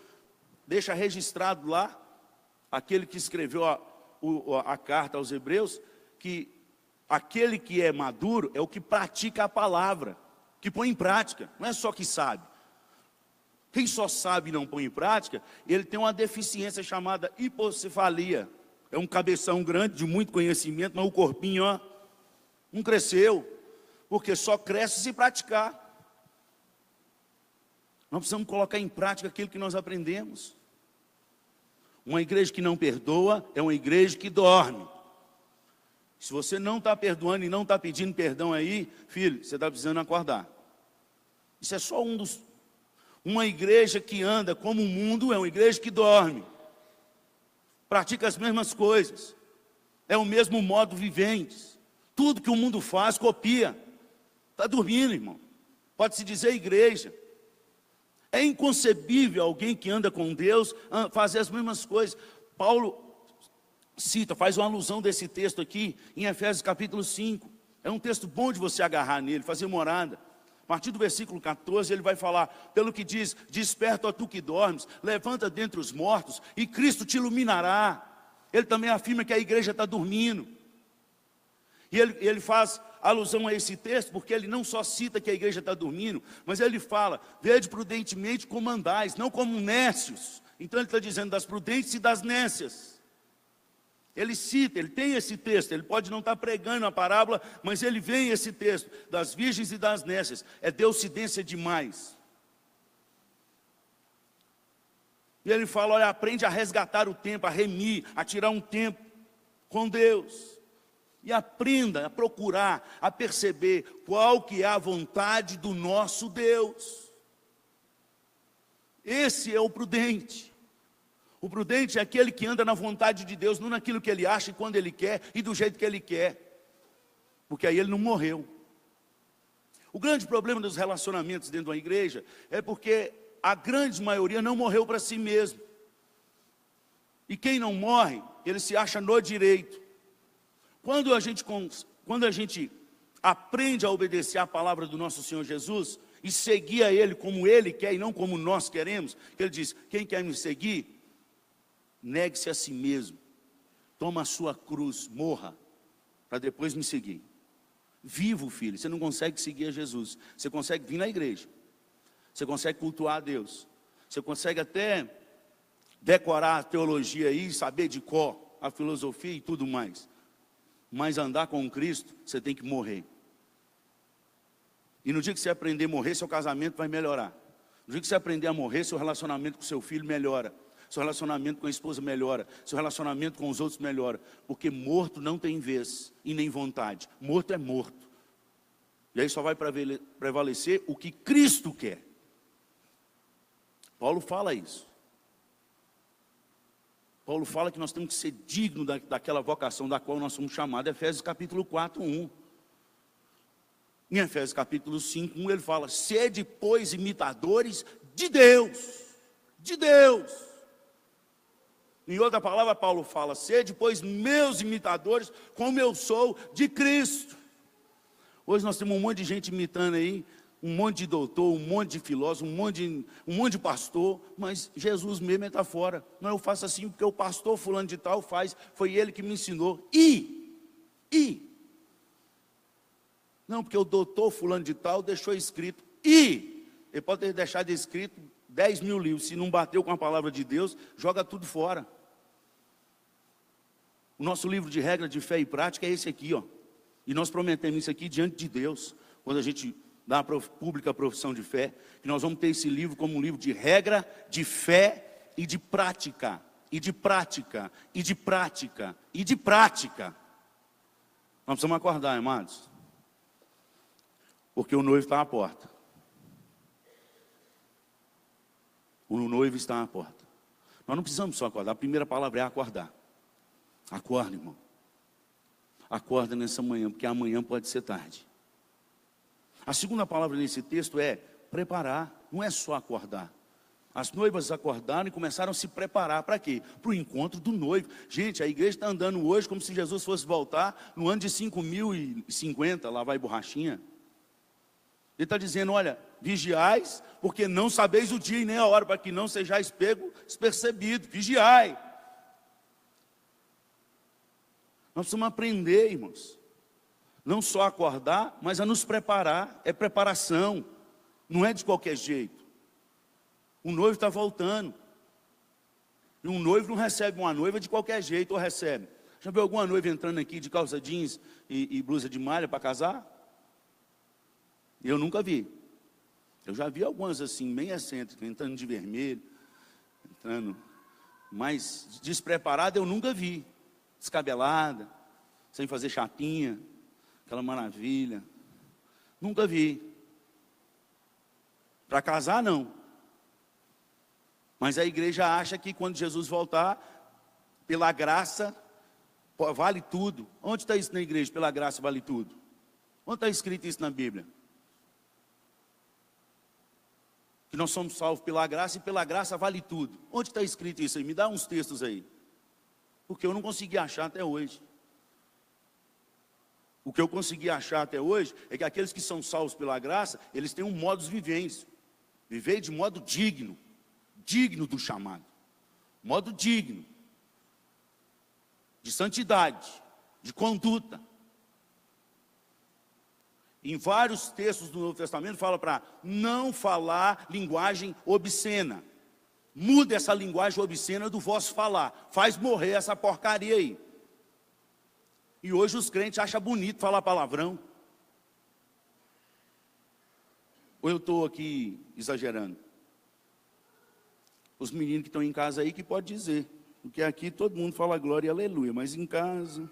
deixa registrado lá, aquele que escreveu a carta aos Hebreus, que aquele que é maduro é o que pratica a palavra, que põe em prática, não é só que sabe. Quem só sabe e não põe em prática, ele tem uma deficiência chamada hipocefalia. É um cabeção grande, de muito conhecimento, mas o corpinho, não cresceu, porque só cresce se praticar. Nós precisamos colocar em prática aquilo que nós aprendemos. Uma igreja que não perdoa é uma igreja que dorme. Se você não está perdoando e não está pedindo perdão aí, filho, você está precisando acordar. Isso é só uma igreja que anda como o mundo é uma igreja que dorme. Pratica as mesmas coisas. É o mesmo modo vivente. Tudo que o mundo faz, copia. Está dormindo, irmão. Pode-se dizer igreja. É inconcebível alguém que anda com Deus fazer as mesmas coisas. Paulo cita, faz uma alusão desse texto aqui em Efésios capítulo 5. É um texto bom de você agarrar nele, fazer morada. partir do versículo 14, ele vai falar, pelo que diz, desperta, ó tu que dormes, levanta dentre os mortos, e Cristo te iluminará. Ele também afirma que a igreja está dormindo. E ele faz alusão a esse texto, porque ele não só cita que a igreja está dormindo, mas ele fala, vede prudentemente como andais, não como nécios. Então ele está dizendo das prudentes e das nécias. Ele cita, ele tem esse texto, ele pode não estar pregando a parábola, mas ele vem esse texto, das virgens e das nécias. É deucidência demais. E ele fala, olha, aprende a resgatar o tempo, a remir, a tirar um tempo com Deus. E aprenda a procurar, a perceber qual que é a vontade do nosso Deus. Esse é o prudente. O prudente é aquele que anda na vontade de Deus, não naquilo que ele acha e quando ele quer e do jeito que ele quer. Porque aí ele não morreu. O grande problema dos relacionamentos dentro da igreja é porque a grande maioria não morreu para si mesmo. E quem não morre, ele se acha no direito. Quando a gente aprende a obedecer à palavra do nosso Senhor Jesus e seguir a Ele como Ele quer e não como nós queremos, que Ele diz, quem quer me seguir, negue-se a si mesmo, toma a sua cruz, morra, para depois me seguir. Vivo, filho, você não consegue seguir a Jesus, você consegue vir na igreja, você consegue cultuar a Deus, você consegue até decorar a teologia aí, saber de cor a filosofia e tudo mais. Mas andar com Cristo, você tem que morrer. E no dia que você aprender a morrer, seu casamento vai melhorar. No dia que você aprender a morrer, seu relacionamento com seu filho melhora. Seu relacionamento com a esposa melhora. Seu relacionamento com os outros melhora. Porque morto não tem vez e nem vontade. Morto é morto. E aí só vai prevalecer o que Cristo quer. Paulo fala isso. Paulo fala que nós temos que ser dignos daquela vocação da qual nós somos chamados. Efésios capítulo 4, 1. Em Efésios capítulo 5, 1, ele fala, sede, pois, imitadores de Deus. De Deus. Em outra palavra, Paulo fala, sede, pois, meus imitadores, como eu sou de Cristo. Hoje nós temos um monte de gente imitando aí, um monte de doutor, um monte de filósofo, um monte de pastor, mas Jesus mesmo está fora. Não, eu faço assim porque o pastor fulano de tal faz, foi ele que me ensinou. Não, porque o doutor fulano de tal deixou escrito. Ele pode ter deixado escrito 10 mil livros, se não bateu com a palavra de Deus, joga tudo fora. O nosso livro de regra de fé e prática é esse aqui, ó. E nós prometemos isso aqui diante de Deus, quando a gente da pública profissão de fé, que nós vamos ter esse livro como um livro de regra, de fé e de prática, e de prática, e de prática, e de prática. Nós precisamos acordar, amados, porque o noivo está à porta. O noivo está à porta. Nós não precisamos só acordar, a primeira palavra é acordar. Acorda, irmão. Acorda nessa manhã, porque amanhã pode ser tarde. A segunda palavra nesse texto é preparar, não é só acordar. As noivas acordaram e começaram a se preparar para quê? Para o encontro do noivo. Gente, a igreja está andando hoje como se Jesus fosse voltar no ano de 5050, lá vai borrachinha. Ele está dizendo, olha, vigiais, porque não sabeis o dia e nem a hora, para que não sejais pego despercebido. Vigiai. Nós precisamos aprender, irmãos. Não só acordar, mas a nos preparar. É preparação. Não é de qualquer jeito. O noivo está voltando. E um noivo não recebe uma noiva de qualquer jeito, ou recebe. Já viu alguma noiva entrando aqui de calça jeans e blusa de malha para casar? Eu nunca vi. Eu já vi algumas assim, bem excêntricas, entrando de vermelho, entrando. Mas despreparada eu nunca vi. Descabelada, sem fazer chapinha, aquela maravilha. Nunca vi. Para casar, não. Mas a igreja acha que quando Jesus voltar, pela graça, vale tudo. Onde está isso na igreja? Pela graça vale tudo. Onde está escrito isso na Bíblia? Que nós somos salvos pela graça e pela graça vale tudo. Onde está escrito isso aí? Me dá uns textos aí. Porque eu não consegui achar até hoje. O que eu consegui achar até hoje é que aqueles que são salvos pela graça, eles têm um modus vivendi, viver de modo digno, digno do chamado, modo digno, de santidade, de conduta. Em vários textos do Novo Testamento fala para não falar linguagem obscena. Muda essa linguagem obscena do vosso falar. Faz morrer essa porcaria aí. E hoje os crentes acham bonito falar palavrão. Ou eu estou aqui exagerando? Os meninos que estão em casa aí que podem dizer. Porque aqui todo mundo fala glória e aleluia. Mas em casa...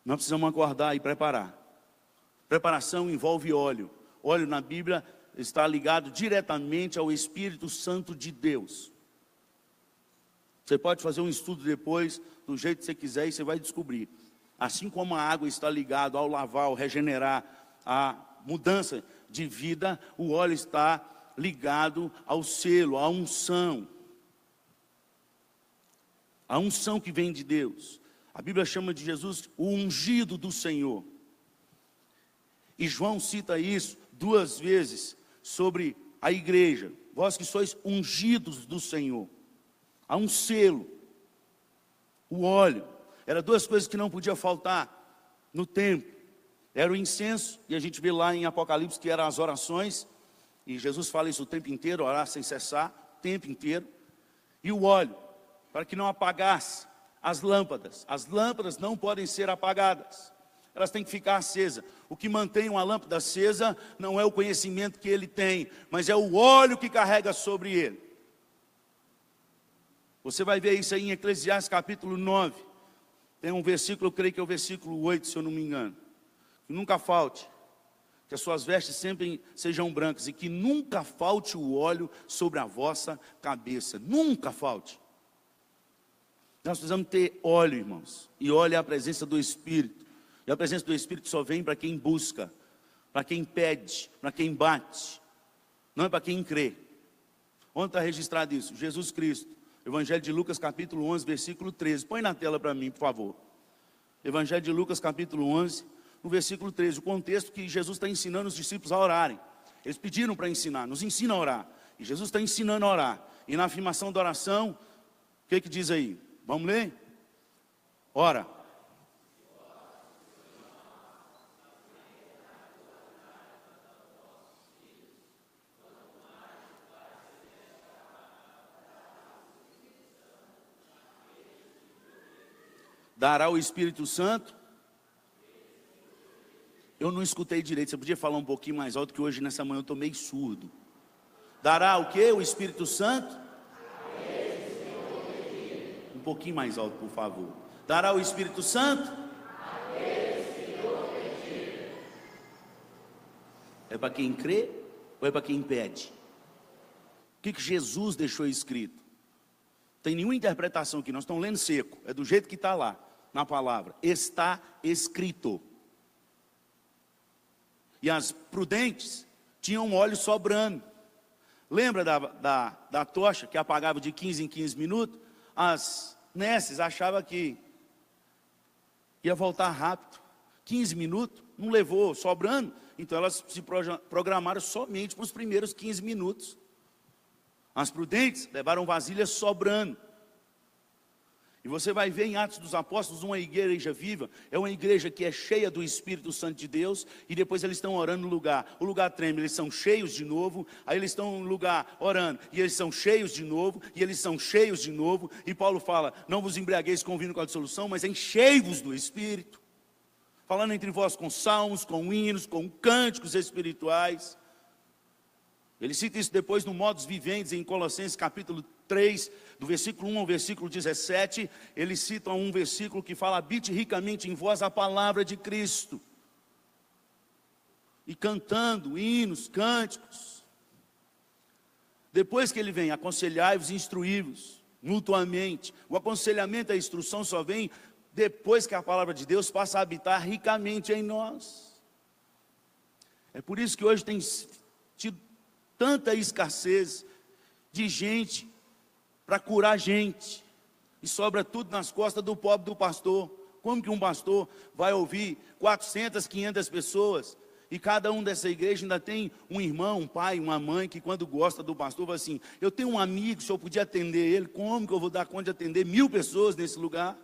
Nós precisamos acordar e preparar. Preparação envolve óleo. Óleo na Bíblia está ligado diretamente ao Espírito Santo de Deus. Você pode fazer um estudo depois, do jeito que você quiser, e você vai descobrir. Assim como a água está ligada ao lavar, ao regenerar, à mudança de vida, o óleo está ligado ao selo, à unção. A unção que vem de Deus. A Bíblia chama de Jesus o ungido do Senhor. E João cita isso 2 vezes sobre a igreja. Vós que sois ungidos do Senhor. Há um selo. O óleo. Eram 2 coisas que não podia faltar no templo. Era o incenso, e a gente vê lá em Apocalipse que eram as orações. E Jesus fala isso o tempo inteiro, orar sem cessar, o tempo inteiro. E o óleo, para que não apagasse as lâmpadas. As lâmpadas não podem ser apagadas. Elas têm que ficar acesas. O que mantém uma lâmpada acesa não é o conhecimento que ele tem, mas é o óleo que carrega sobre ele. Você vai ver isso aí em Eclesiastes capítulo 9. Tem um versículo, eu creio que é o versículo 8, se eu não me engano. Que nunca falte, que as suas vestes sempre sejam brancas e que nunca falte o óleo sobre a vossa cabeça. Nunca falte. Nós precisamos ter óleo, irmãos. E óleo é a presença do Espírito. E a presença do Espírito só vem para quem busca, para quem pede, para quem bate. Não é para quem crê. Onde está registrado isso? Jesus Cristo. Evangelho de Lucas capítulo 11, versículo 13. Põe na tela para mim, por favor. Evangelho de Lucas capítulo 11, no versículo 13. O contexto que Jesus está ensinando os discípulos a orarem. Eles pediram para ensinar, nos ensina a orar. E Jesus está ensinando a orar. E na afirmação da oração, o que diz aí? Vamos ler? Ora. Dará o Espírito Santo. Eu não escutei direito, você podia falar um pouquinho mais alto, que hoje nessa manhã eu estou meio surdo. Dará o que? O Espírito Santo? Um pouquinho mais alto, por favor. Dará o Espírito Santo? É para quem crê ou é para quem pede? O que Jesus deixou escrito? Não tem nenhuma interpretação aqui, nós estamos lendo seco. É do jeito que está lá, na palavra. Está escrito. E as prudentes tinham óleo sobrando. Lembra da tocha que apagava de 15 em 15 minutos? As nesses achavam que ia voltar rápido. 15 minutos, não levou, sobrando. Então elas se programaram somente para os primeiros 15 minutos. As prudentes levaram vasilhas sobrando. E você vai ver em Atos dos Apóstolos uma igreja viva. É uma igreja que é cheia do Espírito Santo de Deus. E depois eles estão orando no lugar. O lugar treme, eles são cheios de novo. Aí eles estão no lugar orando. E eles são cheios de novo. E eles são cheios de novo. E Paulo fala, não vos embriagueis com vinho com a dissolução, mas enchei-vos do Espírito. Falando entre vós com salmos, com hinos, com cânticos espirituais. Ele cita isso depois no Modus Vivendi, em Colossenses capítulo 3, do versículo 1 ao versículo 17, ele cita um versículo que fala, habite ricamente em vós a palavra de Cristo. E cantando hinos, cânticos. Depois que ele vem, aconselhai-vos e instruí-vos mutuamente. O aconselhamento e a instrução só vem depois que a palavra de Deus passa a habitar ricamente em nós. É por isso que hoje tem tido tanta escassez de gente para curar gente. E sobra tudo nas costas do pobre do pastor. Como que um pastor vai ouvir 400, 500 pessoas, e cada um dessa igreja ainda tem um irmão, um pai, uma mãe, que quando gosta do pastor, fala assim, eu tenho um amigo, se eu podia atender ele, como que eu vou dar conta de atender 1000 pessoas nesse lugar?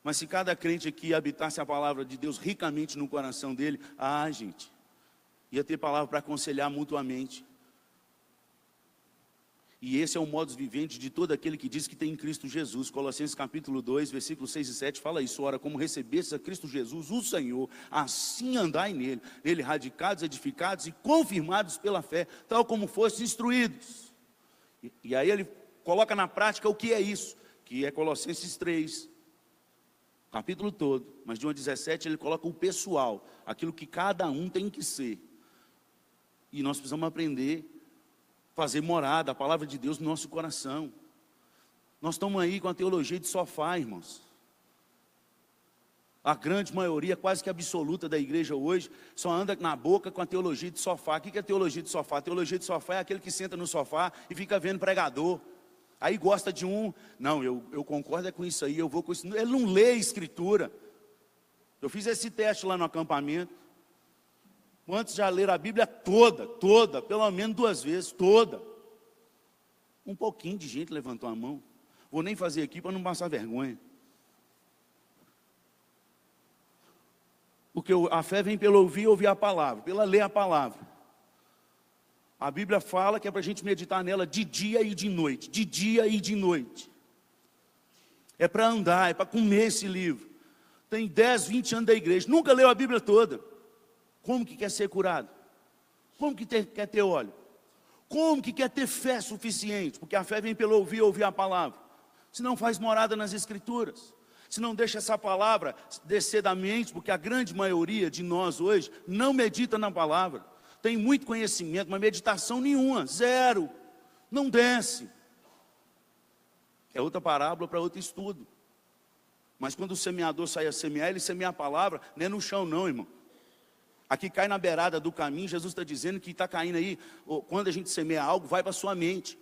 Mas se cada crente aqui habitasse a palavra de Deus ricamente no coração dele, gente, ia ter palavra para aconselhar mutuamente. E esse é o modus vivendi de todo aquele que diz que tem em Cristo Jesus. Colossenses capítulo 2, versículos 6 e 7 fala isso. Ora, como recebestes a Cristo Jesus, o Senhor, assim andai nele, radicados, edificados e confirmados pela fé, tal como fostes instruídos. E aí ele coloca na prática o que é isso, que é Colossenses 3, capítulo todo, mas de 1 a 17 ele coloca o pessoal, aquilo que cada um tem que ser. E nós precisamos aprender fazer morada, a palavra de Deus no nosso coração. Nós estamos aí com a teologia de sofá, irmãos. A grande maioria, quase que absoluta da igreja hoje, só anda na boca com a teologia de sofá. O que é teologia de sofá? A teologia de sofá é aquele que senta no sofá e fica vendo pregador. Aí gosta de um, não, eu concordo com isso aí, eu vou com isso. Ele não lê a escritura. Eu fiz esse teste lá no acampamento. Quantos já leram a Bíblia toda, pelo menos 2 vezes, toda? Um pouquinho de gente levantou a mão. Vou nem fazer aqui para não passar vergonha. Porque a fé vem pelo ouvir a palavra, pela ler a palavra. A Bíblia fala que é para a gente meditar nela de dia e de noite, de dia e de noite. É para andar, é para comer esse livro. Tem 10, 20 anos da igreja, nunca leu a Bíblia toda. Como que quer ser curado? Como que quer ter óleo? Como que quer ter fé suficiente? Porque a fé vem pelo ouvir a palavra. Se não faz morada nas escrituras, se não deixa essa palavra descer da mente, porque a grande maioria de nós hoje não medita na palavra. Tem muito conhecimento, mas meditação nenhuma, zero. Não desce. É outra parábola para outro estudo. Mas quando o semeador sai a semear, ele semeia a palavra, não é no chão não, irmão. Aqui cai na beirada do caminho. Jesus está dizendo que está caindo aí, quando a gente semeia algo, vai para a sua mente.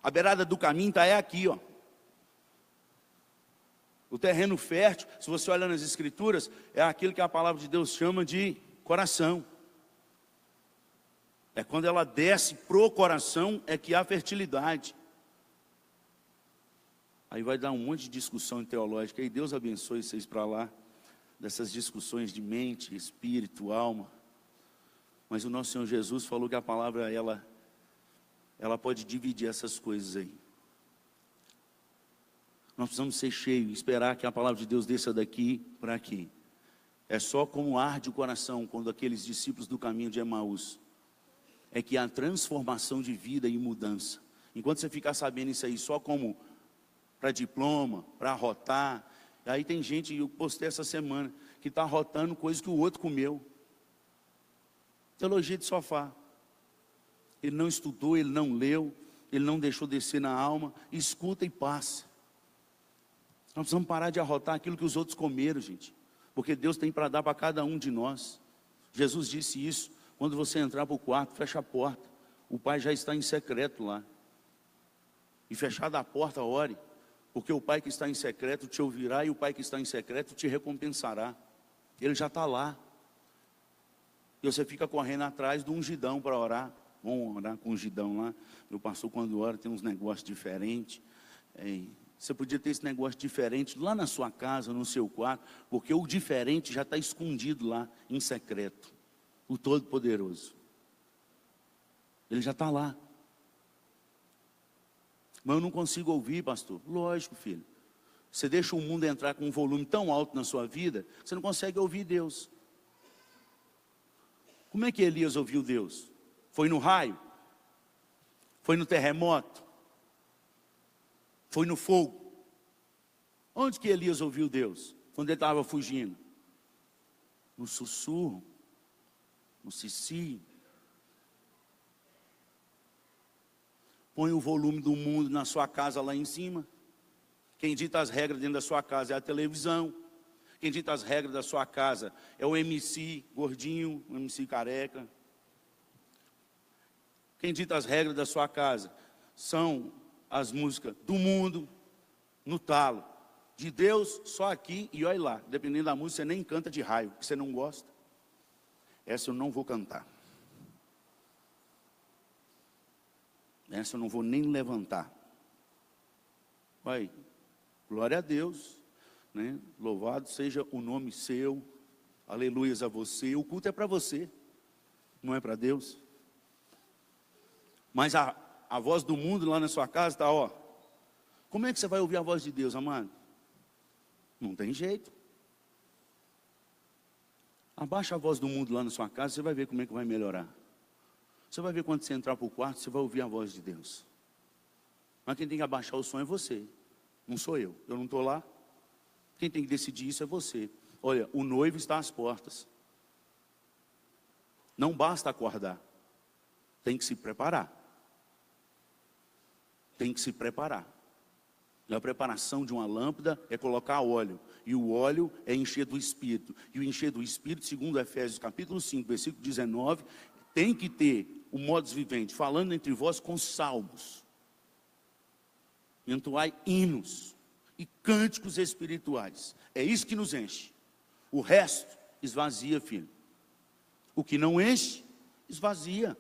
A beirada do caminho está aqui, ó. O terreno fértil, se você olhar nas escrituras, é aquilo que a palavra de Deus chama de coração. É quando ela desce pro coração, é que há fertilidade. Aí vai dar um monte de discussão teológica, e Deus abençoe vocês para lá, dessas discussões de mente, espírito, alma. Mas o nosso Senhor Jesus falou que a palavra, ela pode dividir essas coisas aí. Nós precisamos ser cheios, esperar que a palavra de Deus desça daqui para aqui. É só como arde o coração quando aqueles discípulos do caminho de Emaús, é que há transformação de vida e mudança. Enquanto você ficar sabendo isso aí só como para diploma, para arrotar, aí tem gente, eu postei essa semana, que está arrotando coisa que o outro comeu. Teologia de sofá. Ele não estudou, ele não leu, ele não deixou descer na alma, escuta e passa. Nós precisamos parar de arrotar aquilo que os outros comeram, gente, porque Deus tem para dar para cada um de nós. Jesus disse isso, quando você entrar para o quarto, fecha a porta, o Pai já está em secreto lá, e fechada a porta, ore, porque o Pai que está em secreto te ouvirá, e o Pai que está em secreto te recompensará. Ele já está lá, e você fica correndo atrás do ungidão para orar. Vamos orar com o ungidão lá. Meu pastor, quando ora, tem uns negócios diferentes. Você podia ter esse negócio diferente lá na sua casa, no seu quarto, porque o diferente já está escondido lá, em secreto. O Todo-Poderoso, Ele já está lá. Mas eu não consigo ouvir, pastor. Lógico, filho. Você deixa o mundo entrar com um volume tão alto na sua vida, você não consegue ouvir Deus. Como é que Elias ouviu Deus? Foi no raio? Foi no terremoto? Foi no fogo? Onde que Elias ouviu Deus? Quando ele estava fugindo? No sussurro, no cicio. Põe o volume do mundo na sua casa lá em cima. Quem dita as regras dentro da sua casa é a televisão. Quem dita as regras da sua casa é o MC gordinho, o MC careca. Quem dita as regras da sua casa são as músicas do mundo. no talo. De Deus, só aqui e olha lá. Dependendo da música, você nem canta de raio, porque você não gosta. Essa eu não vou cantar. Essa eu não vou nem levantar. Vai, glória a Deus, né? Louvado seja o nome seu. Aleluias a você. O culto é para você, não é para Deus. Mas a voz do mundo lá na sua casa está, ó. Como é que você vai ouvir a voz de Deus, amado? Não tem jeito. Abaixa a voz do mundo lá na sua casa, você vai ver como é que vai melhorar. Você vai ver quando você entrar para o quarto, você vai ouvir a voz de Deus. Mas quem tem que abaixar o som é você, não sou eu. Eu não estou lá. Quem tem que decidir isso é você. Olha, o noivo está às portas. Não basta acordar. Tem que se preparar. Tem que se preparar. E a preparação de uma lâmpada é colocar óleo. E o óleo é encher do Espírito. E o encher do Espírito, segundo Efésios capítulo 5, versículo 19, tem que ter o modus vivendi, falando entre vós com salmos, entoai hinos e cânticos espirituais. É isso que nos enche. O resto esvazia, filho. O que não enche, esvazia.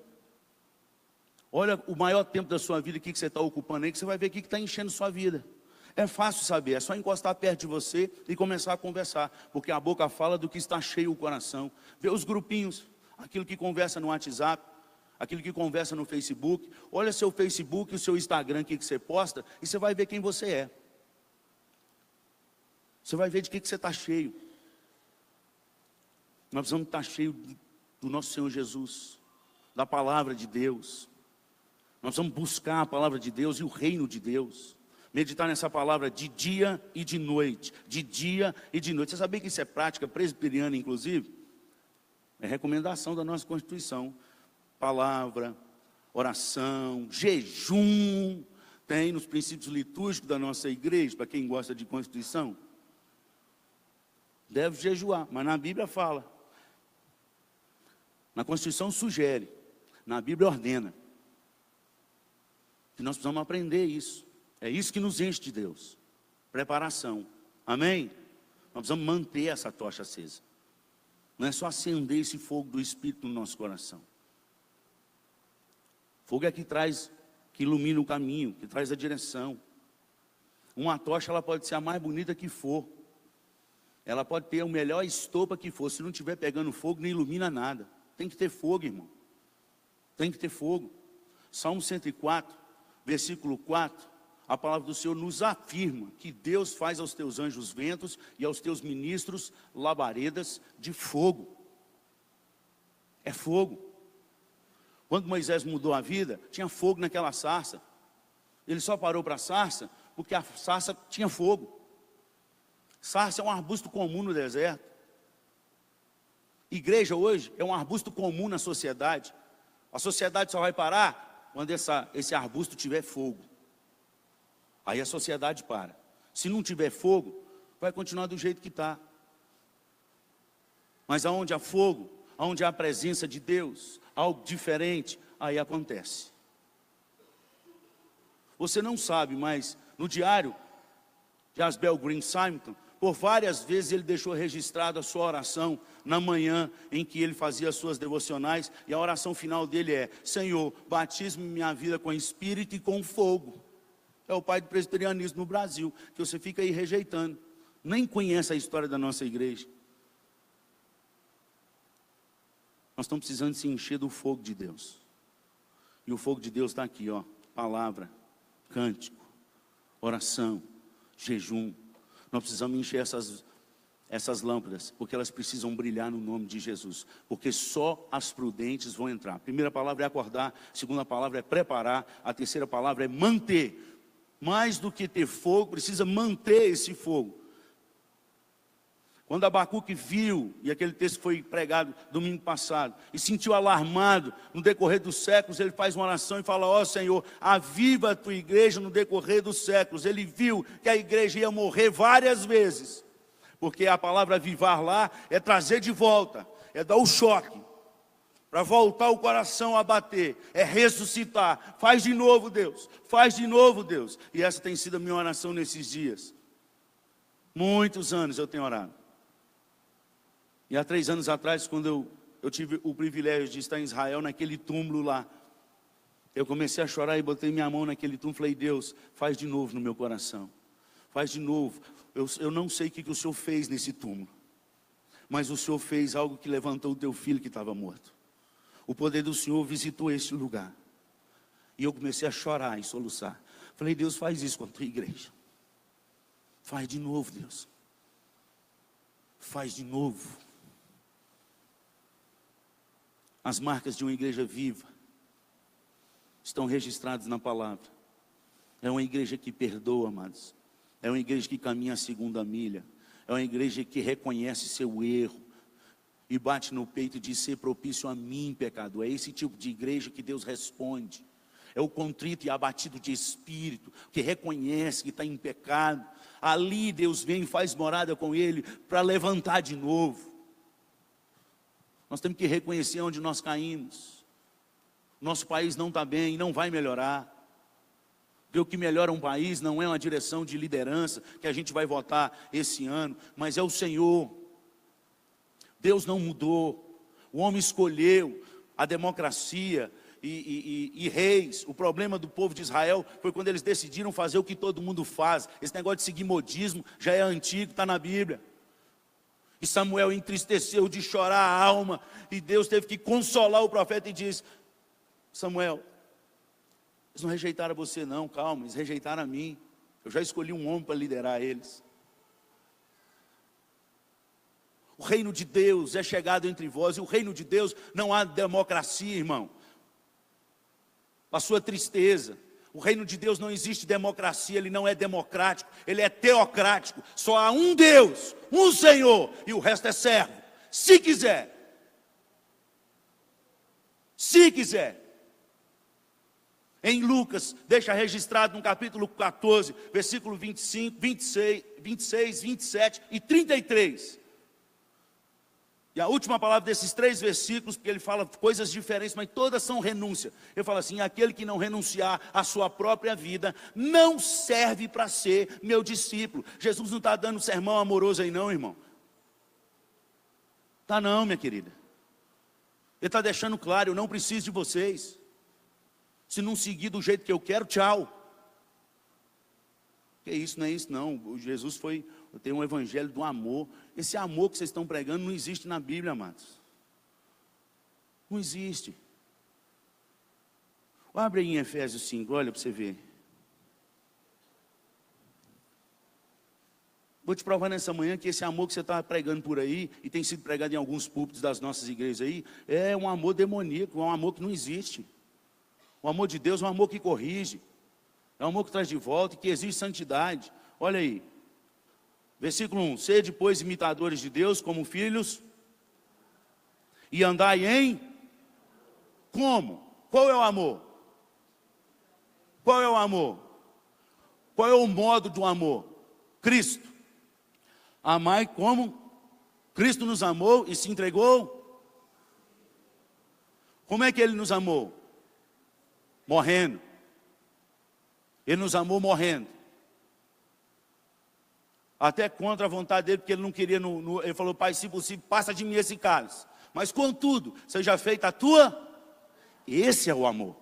Olha o maior tempo da sua vida, o que você está ocupando aí, que você vai ver o que está enchendo sua vida. É fácil saber, é só encostar perto de você e começar a conversar, porque a boca fala do que está cheio o coração. Vê os grupinhos, aquilo que conversa no WhatsApp, aquilo que conversa no Facebook. Olha seu Facebook e o seu Instagram, o que você posta, e você vai ver quem você é. Você vai ver de que você está cheio. Nós precisamos estar cheios do nosso Senhor Jesus, da palavra de Deus. Nós vamos buscar a palavra de Deus e o reino de Deus. Meditar nessa palavra de dia e de noite. De dia e de noite. Você sabia que isso é prática presbiteriana, inclusive? É recomendação da nossa Constituição. Palavra, oração, jejum. Tem nos princípios litúrgicos da nossa igreja, para quem gosta de Constituição. Deve jejuar, mas na Bíblia fala. Na Constituição sugere. Na Bíblia ordena. E nós precisamos aprender isso. É isso que nos enche de Deus. Preparação. Amém? Nós precisamos manter essa tocha acesa. Não é só acender esse fogo do Espírito no nosso coração. Fogo é que traz, que ilumina o caminho, que traz a direção. Uma tocha, ela pode ser a mais bonita que for. Ela pode ter a melhor estopa que for. Se não estiver pegando fogo, não ilumina nada. Tem que ter fogo, irmão. Tem que ter fogo. Salmo 104, versículo 4. A palavra do Senhor nos afirma que Deus faz aos teus anjos ventos e aos teus ministros labaredas de fogo. É fogo. Quando Moisés mudou a vida, tinha fogo naquela sarça. Ele só parou para a sarça porque a sarça tinha fogo. Sarça é um arbusto comum no deserto. Igreja hoje é um arbusto comum na sociedade. A sociedade só vai parar quando esse arbusto tiver fogo. Aí a sociedade para. Se não tiver fogo, vai continuar do jeito que está. Mas aonde há fogo, aonde há a presença de Deus, algo diferente, aí acontece. Você não sabe, mas no diário de Asbel Green Simonton, por várias vezes ele deixou registrado a sua oração na manhã em que ele fazia as suas devocionais, e a oração final dele é: Senhor, batisme minha vida com espírito e com fogo. É o pai do presbiterianismo no Brasil, que você fica aí rejeitando. Nem conhece a história da nossa igreja. Nós estamos precisando se encher do fogo de Deus. E o fogo de Deus está aqui, ó. Palavra, cântico, oração, jejum. Nós precisamos encher essas lâmpadas, porque elas precisam brilhar no nome de Jesus. Porque só as prudentes vão entrar. A primeira palavra é acordar, a segunda palavra é preparar, a terceira palavra é manter. Mais do que ter fogo, precisa manter esse fogo. Quando Abacuque viu, e aquele texto foi pregado domingo passado, e sentiu alarmado no decorrer dos séculos, ele faz uma oração e fala: ó Senhor, aviva a tua igreja no decorrer dos séculos. Ele viu que a igreja ia morrer várias vezes, porque a palavra avivar lá é trazer de volta, é dar o choque. para voltar o coração a bater, é ressuscitar. Faz de novo, Deus. Faz de novo, Deus. E essa tem sido a minha oração nesses dias. Muitos anos eu tenho orado. E há 3 anos atrás, quando eu tive o privilégio de estar em Israel, naquele túmulo lá, eu comecei a chorar e botei minha mão naquele túmulo e falei, Deus, faz de novo no meu coração. Faz de novo. Eu não sei o que o Senhor fez nesse túmulo, mas o Senhor fez algo que levantou o teu filho que estava morto. O poder do Senhor visitou esse lugar. E eu comecei a chorar e soluçar. Falei, Deus, faz isso com a tua igreja. Faz de novo, Deus. Faz de novo. As marcas de uma igreja viva estão registradas na palavra. É uma igreja que perdoa, amados. É uma igreja que caminha a segunda milha. É uma igreja que reconhece seu erro e bate no peito e diz, ser propício a mim, pecador. É esse tipo de igreja que Deus responde. É o contrito e abatido de espírito, que reconhece que está em pecado. Ali Deus vem e faz morada com ele para levantar de novo. Nós temos que reconhecer onde nós caímos. Nosso país não está bem, não vai melhorar. Porque o que melhora um país não é uma direção de liderança que a gente vai votar esse ano, mas é o Senhor. Deus não mudou. O homem escolheu a democracia e reis. O problema do povo de Israel foi quando eles decidiram fazer o que todo mundo faz. Esse negócio de seguir modismo já é antigo, está na Bíblia. E Samuel entristeceu de chorar a alma, e Deus teve que consolar o profeta e disse, Samuel, eles não rejeitaram você não, calma, eles rejeitaram a mim. Eu já escolhi um homem para liderar eles. O reino de Deus é chegado entre vós, e o reino de Deus não há democracia, irmão. A sua tristeza, o reino de Deus não existe democracia, ele não é democrático, ele é teocrático. Só há um Deus, um Senhor, e o resto é servo, se quiser. Se quiser. Em Lucas, deixa registrado no capítulo 14, versículo 25, 26, 27 e 33. E a última palavra desses 3 versículos, porque ele fala coisas diferentes, mas todas são renúncia. Ele fala assim, aquele que não renunciar à sua própria vida, não serve para ser meu discípulo. Jesus não está dando sermão amoroso aí não, irmão. Está não, minha querida. Ele está deixando claro, eu não preciso de vocês. Se não seguir do jeito que eu quero, tchau. Que isso, não é isso não. Jesus tem um evangelho do amor. Esse amor que vocês estão pregando não existe na Bíblia, amados. Não existe. Abre aí em Efésios 5, olha para você ver. Vou te provar nessa manhã que esse amor que você está pregando por aí, e tem sido pregado em alguns púlpitos das nossas igrejas aí, é um amor demoníaco, é um amor que não existe. O amor de Deus é um amor que corrige, é um amor que traz de volta e que exige santidade. Olha aí, versículo 1, sede, pois, imitadores de Deus como filhos, e andai em, como? Qual é o amor? Qual é o amor? Qual é o modo do amor? Cristo. Amai como Cristo nos amou e se entregou. Como é que Ele nos amou? Morrendo. Ele nos amou morrendo. Até contra a vontade dele, porque ele não queria, ele falou, Pai, se possível, passa de mim esse cálice. Mas contudo, seja feita a tua. Esse é o amor.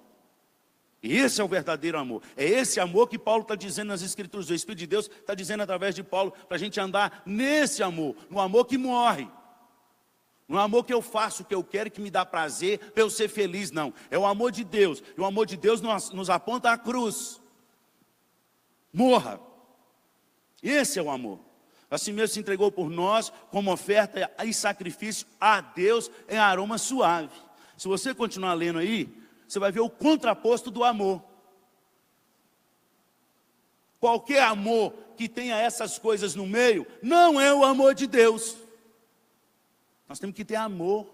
Esse é o verdadeiro amor. É esse amor que Paulo está dizendo nas Escrituras. O Espírito de Deus está dizendo através de Paulo, para a gente andar nesse amor. No amor que morre. No amor que eu faço o que eu quero e que me dá prazer para eu ser feliz, não. É o amor de Deus. E o amor de Deus nos aponta à cruz. Morra. Esse é o amor. Assim mesmo se entregou por nós como oferta e sacrifício a Deus em aroma suave. Se você continuar lendo aí, você vai ver o contraposto do amor. Qualquer amor que tenha essas coisas no meio, não é o amor de Deus. Nós temos que ter amor.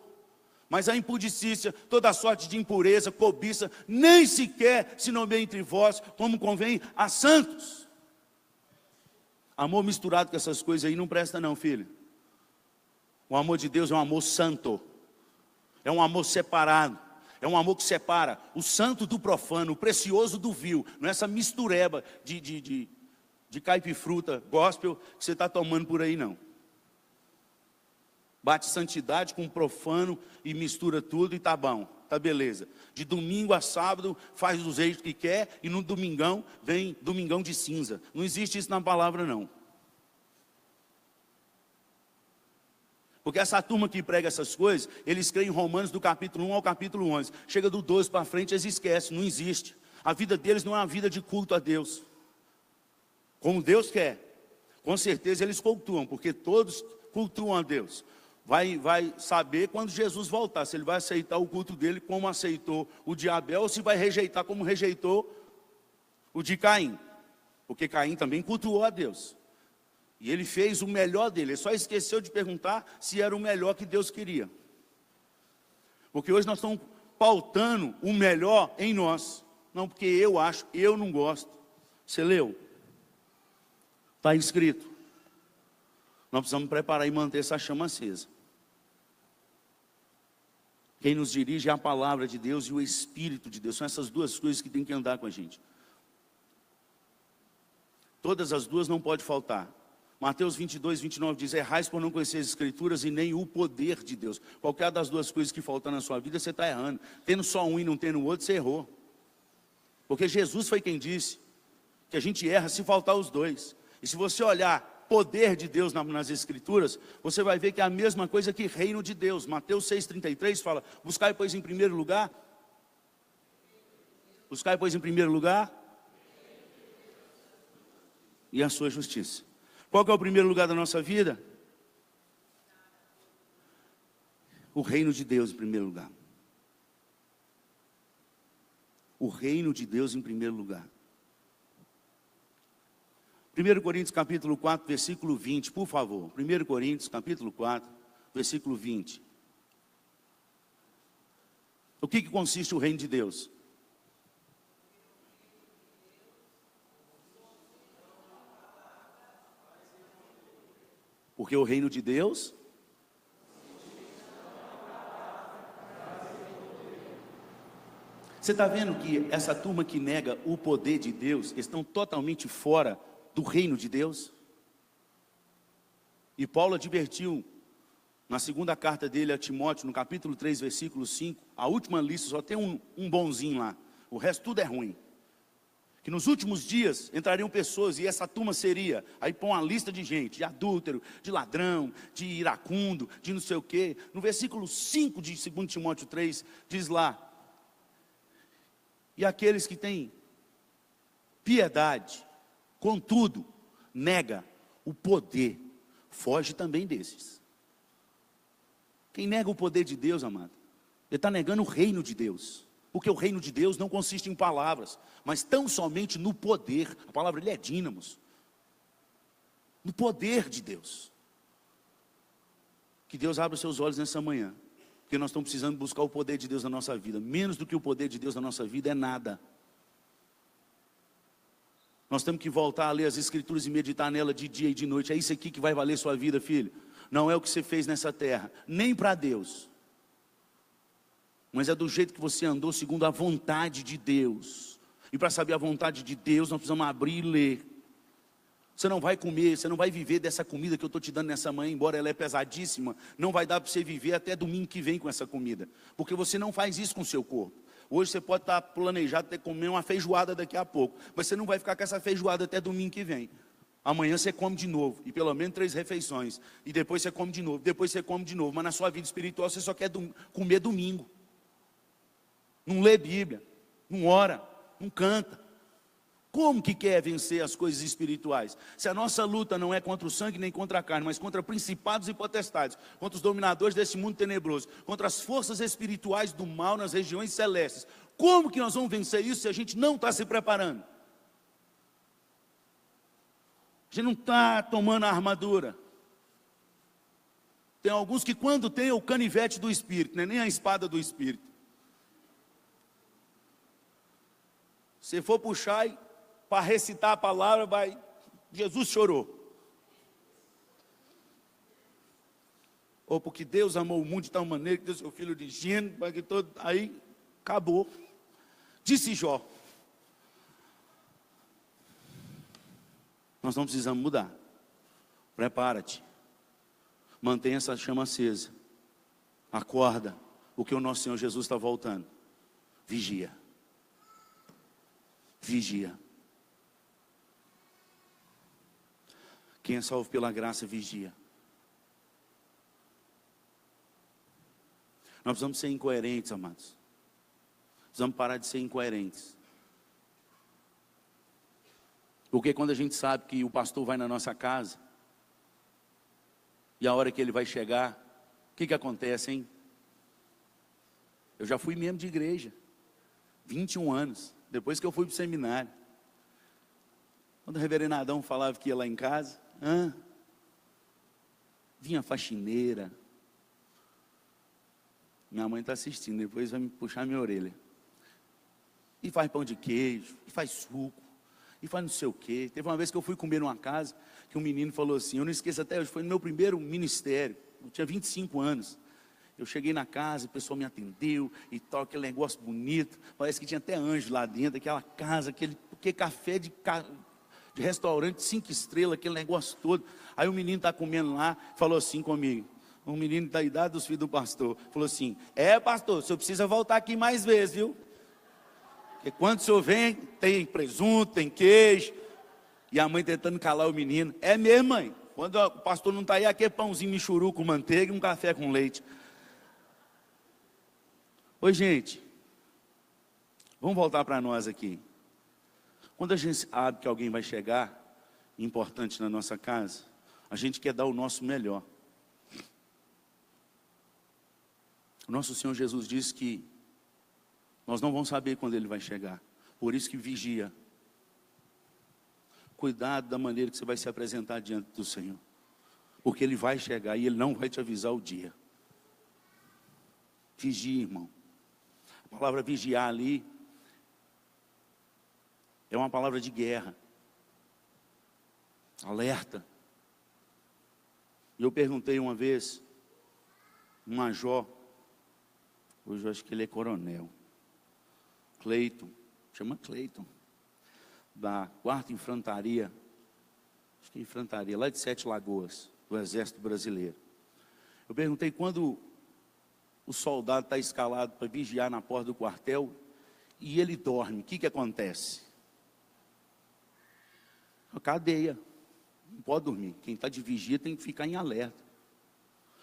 Mas a impudicícia, toda sorte de impureza, cobiça, nem sequer se nomeia entre vós, como convém a santos. Amor misturado com essas coisas aí não presta não, filho. O amor de Deus é um amor santo. É um amor separado. É um amor que separa o santo do profano, o precioso do vil. Não é essa mistureba de caipifruta gospel que você está tomando por aí, não. Bate santidade com profano e mistura tudo e tá bom, tá beleza. De domingo a sábado faz do jeito que quer e no domingão vem domingão de cinza. Não existe isso na palavra, não. Porque essa turma que prega essas coisas, eles creem em Romanos do capítulo 1 ao capítulo 11. Chega do 12 para frente, eles esquecem, não existe. A vida deles não é uma vida de culto a Deus. Como Deus quer. Com certeza eles cultuam, porque todos cultuam a Deus. Vai saber quando Jesus voltar, se ele vai aceitar o culto dele como aceitou o de Abel, ou se vai rejeitar como rejeitou o de Caim. Porque Caim também cultuou a Deus. E ele fez o melhor dele, ele só esqueceu de perguntar se era o melhor que Deus queria. Porque hoje nós estamos pautando o melhor em nós. Não porque eu acho, eu não gosto. Você leu? Está escrito. Nós precisamos preparar e manter essa chama acesa. Quem nos dirige é a palavra de Deus e o Espírito de Deus. São essas duas coisas que tem que andar com a gente. Todas as duas não pode faltar. Mateus 22, 29 diz: errais por não conhecer as Escrituras e nem o poder de Deus. Qualquer das duas coisas que faltam na sua vida, você está errando. Tendo só um e não tendo o outro, você errou. Porque Jesus foi quem disse que a gente erra se faltar os dois. E se você olhar poder de Deus nas Escrituras, você vai ver que é a mesma coisa que reino de Deus. Mateus 6,33 fala: buscai, pois, em primeiro lugar. Buscai, pois, em primeiro lugar. E a sua justiça. Qual que é o primeiro lugar da nossa vida? O reino de Deus em primeiro lugar. O reino de Deus em primeiro lugar. 1 Coríntios capítulo 4, versículo 20, por favor. 1 Coríntios capítulo 4, versículo 20. O que consiste o reino de Deus? Porque o reino de Deus você está vendo que essa turma que nega o poder de Deus estão totalmente fora do reino de Deus? E Paulo advertiu na segunda carta dele a Timóteo, no capítulo 3, versículo 5, a última lista só tem um bonzinho lá, o resto tudo é ruim. Que nos últimos dias entrariam pessoas e essa turma seria, aí põe uma lista de gente, de adúltero, de ladrão, de iracundo, de não sei o quê. No versículo 5 de 2 Timóteo 3, diz lá: e aqueles que têm piedade, contudo, nega o poder, foge também desses. Quem nega o poder de Deus, amado, ele está negando o reino de Deus. Porque o reino de Deus não consiste em palavras, mas tão somente no poder. A palavra ele é dínamos. No poder de Deus. Que Deus abra os seus olhos nessa manhã. Porque nós estamos precisando buscar o poder de Deus na nossa vida. Menos do que o poder de Deus na nossa vida é nada. Nós temos que voltar a ler as Escrituras e meditar nela de dia e de noite. É isso aqui que vai valer sua vida, filho. Não é o que você fez nessa terra, nem para Deus. Mas é do jeito que você andou segundo a vontade de Deus. E para saber a vontade de Deus, nós precisamos abrir e ler. Você não vai comer, você não vai viver dessa comida que eu estou te dando nessa manhã, embora ela é pesadíssima. Não vai dar para você viver até domingo que vem com essa comida. Porque você não faz isso com o seu corpo. Hoje você pode estar planejado ter comer uma feijoada daqui a pouco. Mas você não vai ficar com essa feijoada até domingo que vem. Amanhã você come de novo, e pelo menos 3 refeições. E depois você come de novo, depois você come de novo. Mas na sua vida espiritual você só quer comer domingo. Não lê Bíblia, não ora, não canta. Como que quer vencer as coisas espirituais? Se a nossa luta não é contra o sangue nem contra a carne, mas contra principados e potestades, contra os dominadores desse mundo tenebroso, contra as forças espirituais do mal nas regiões celestes, como que nós vamos vencer isso se a gente não está se preparando? A gente não está tomando a armadura. Tem alguns que quando tem o canivete do Espírito, não é nem a espada do Espírito. Se for puxar para recitar a palavra, Jesus chorou. ou porque Deus amou o mundo de tal maneira que deu seu filho de gênero, para que todo... Aí, acabou. Disse Jó: nós não precisamos mudar. Prepara-te. Mantenha essa chama acesa. Acorda, porque o nosso Senhor Jesus está voltando. Vigia. Vigia. Quem é salvo pela graça, vigia. Nós precisamos ser incoerentes, amados. Precisamos parar de ser incoerentes. Porque quando a gente sabe que o pastor vai na nossa casa, e a hora que ele vai chegar, o que acontece, hein? Eu já fui membro de igreja, 21 anos, depois que eu fui para o seminário. Quando o reverendo Adão falava que ia lá em casa, vinha a faxineira. Minha mãe está assistindo, depois vai me puxar minha orelha. E faz pão de queijo, e faz suco, e faz não sei o quê. Teve uma vez que eu fui comer numa casa, que um menino falou assim, eu não esqueço até hoje, foi no meu primeiro ministério, eu tinha 25 anos. Eu cheguei na casa, o pessoal me atendeu, e tal, aquele negócio bonito, parece que tinha até anjo lá dentro, aquela casa, aquele café de restaurante 5 estrelas, aquele negócio todo. Aí o menino está comendo lá, falou assim comigo, um menino da idade dos filhos do pastor, falou assim, pastor, o senhor precisa voltar aqui mais vezes, viu? Porque quando o senhor vem, tem presunto, tem queijo. E a mãe tentando calar o menino. É mesmo, mãe. Quando o pastor não está aí, aqui é pãozinho michuru com manteiga e um café com leite. Oi, gente. Vamos voltar para nós aqui. Quando a gente sabe que alguém vai chegar, importante na nossa casa, a gente quer dar o nosso melhor. O nosso Senhor Jesus disse que nós não vamos saber quando Ele vai chegar. Por isso que vigia. Cuidado da maneira que você vai se apresentar diante do Senhor. Porque Ele vai chegar e Ele não vai te avisar o dia. Vigia, irmão. A palavra vigiar ali é uma palavra de guerra. Alerta. E eu perguntei uma vez, um major, hoje eu acho que ele é coronel, Cleiton, chama Cleiton, da 4ª Infantaria, acho que é Infantaria, lá de 7 Lagoas, do Exército Brasileiro. Eu perguntei quando o soldado está escalado para vigiar na porta do quartel e ele dorme, o que acontece? A cadeia, não pode dormir, quem está de vigia tem que ficar em alerta.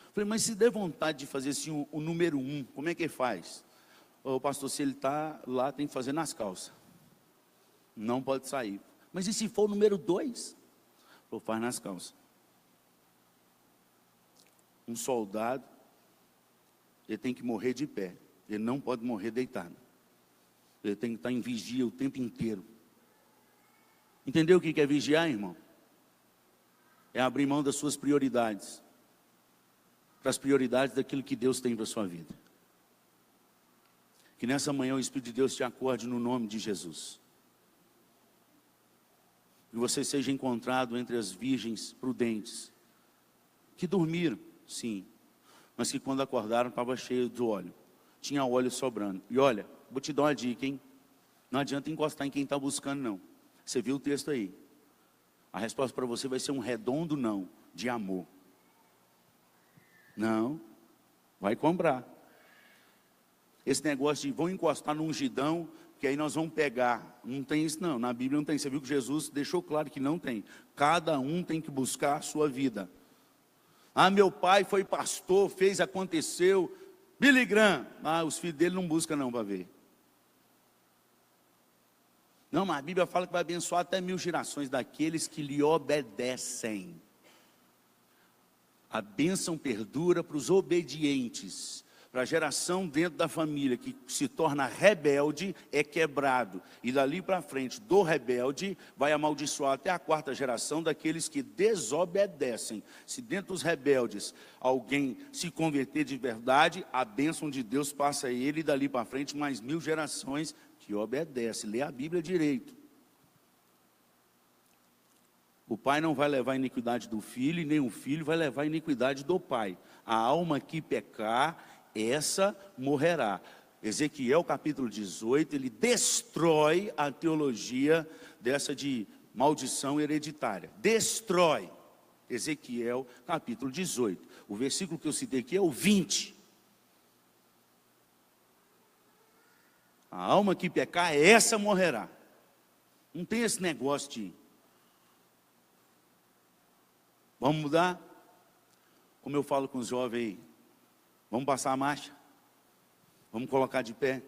Eu falei, mas se der vontade de fazer assim o número 1, como é que ele faz? O pastor, se ele está lá, tem que fazer nas calças. Não pode sair. Mas e se for o número 2? Faz nas calças. Um soldado, ele tem que morrer de pé. Ele não pode morrer deitado. Ele tem que estar em vigia o tempo inteiro. Entendeu o que é vigiar, irmão? É abrir mão das suas prioridades para as prioridades daquilo que Deus tem para a sua vida. Que nessa manhã o Espírito de Deus te acorde no nome de Jesus. Que você seja encontrado entre as virgens prudentes, que dormiram, sim, mas que quando acordaram estava cheio de óleo, tinha óleo sobrando. E olha, vou te dar uma dica, hein? Não adianta encostar em quem está buscando, não. Você viu o texto aí? A resposta para você vai ser um redondo não, de amor. Não, vai comprar. Esse negócio de vão encostar no ungidão, que aí nós vamos pegar. Não tem isso não, na Bíblia não tem. Você viu que Jesus deixou claro que não tem. Cada um tem que buscar a sua vida. Meu pai foi pastor, fez, aconteceu. Billy Graham, os filhos dele não buscam não para ver. Não, mas a Bíblia fala que vai abençoar até 1000 gerações daqueles que lhe obedecem. A bênção perdura para os obedientes. Para a geração dentro da família que se torna rebelde, é quebrado. E dali para frente, do rebelde, vai amaldiçoar até a 4ª geração daqueles que desobedecem. Se dentro dos rebeldes alguém se converter de verdade, a bênção de Deus passa a ele e dali para frente mais 1000 gerações que obedecem. Lê a Bíblia direito. O pai não vai levar a iniquidade do filho, e nem o filho vai levar a iniquidade do pai. A alma que pecar, essa morrerá. Ezequiel capítulo 18, ele destrói a teologia dessa de maldição hereditária. Destrói. Ezequiel capítulo 18. O versículo que eu citei aqui é o 20. A alma que pecar, essa morrerá. Não tem esse negócio de... Vamos mudar? Como eu falo com os jovens aí, vamos passar a marcha? Vamos colocar de pé?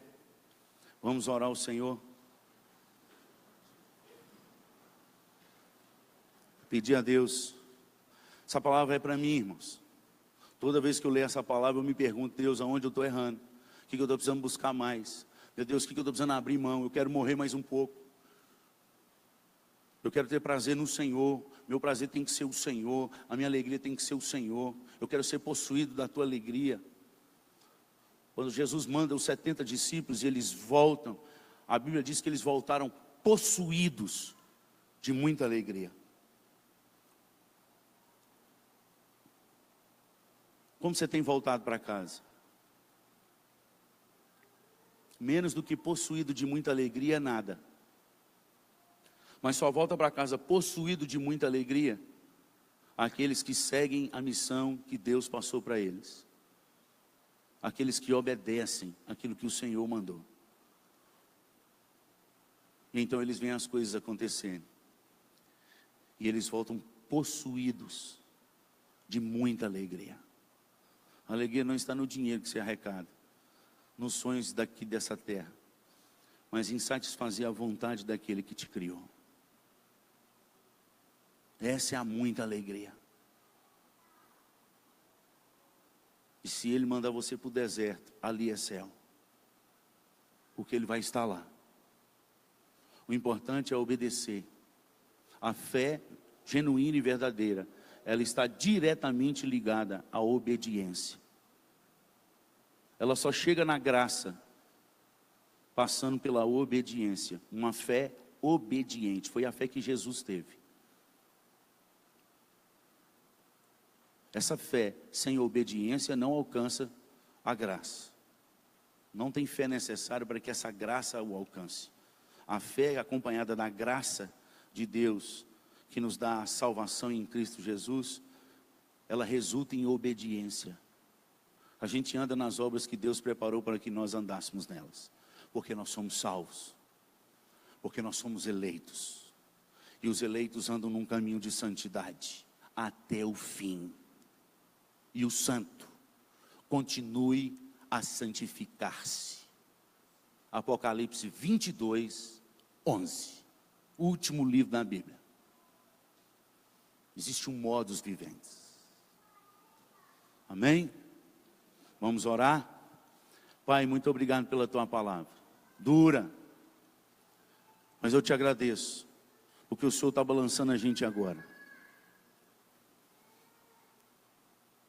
Vamos orar ao Senhor? Pedir a Deus. Essa palavra é para mim, irmãos. Toda vez que eu leio essa palavra, eu me pergunto, Deus, aonde eu estou errando? O que eu estou precisando buscar mais? Meu Deus, o que eu estou precisando abrir mão? Eu quero morrer mais um pouco. Eu quero ter prazer no Senhor. Meu prazer tem que ser o Senhor. A minha alegria tem que ser o Senhor. Eu quero ser possuído da tua alegria. Quando Jesus manda os 70 discípulos e eles voltam, a Bíblia diz que eles voltaram possuídos de muita alegria. Como você tem voltado para casa? Menos do que possuído de muita alegria, nada. Mas só volta para casa possuído de muita alegria aqueles que seguem a missão que Deus passou para eles. Aqueles que obedecem aquilo que o Senhor mandou. E então eles veem as coisas acontecendo. E eles voltam possuídos de muita alegria. A alegria não está no dinheiro que você arrecada, nos sonhos daqui dessa terra, mas em satisfazer a vontade daquele que te criou. Essa é a muita alegria. E se Ele mandar você para o deserto, ali é céu. Porque Ele vai estar lá. O importante é obedecer. A fé genuína e verdadeira, ela está diretamente ligada à obediência. Ela só chega na graça passando pela obediência. Uma fé obediente. Foi a fé que Jesus teve. Essa fé sem obediência não alcança a graça. Não tem fé necessária para que essa graça o alcance. A fé acompanhada da graça de Deus, que nos dá a salvação em Cristo Jesus, ela resulta em obediência. A gente anda nas obras que Deus preparou para que nós andássemos nelas. Porque nós somos salvos. Porque nós somos eleitos. E os eleitos andam num caminho de santidade até o fim. E o santo continue a santificar-se. Apocalipse 22, 11. O último livro da Bíblia. Existe um modus vivendi. Amém? Vamos orar? Pai, muito obrigado pela tua palavra. Dura. Mas eu te agradeço. Porque o Senhor está balançando a gente agora.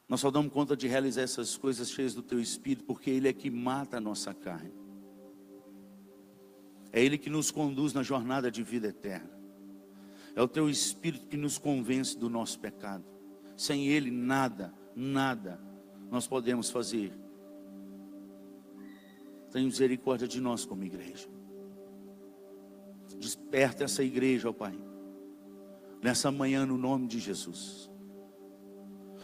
Nós só damos conta de realizar essas coisas cheias do Teu Espírito, porque Ele é que mata a nossa carne. É Ele que nos conduz na jornada de vida eterna. É o Teu Espírito que nos convence do nosso pecado. Sem Ele, nada nós podemos fazer. Tenha misericórdia de nós como igreja. Desperta essa igreja, ó Pai, nessa manhã no nome de Jesus.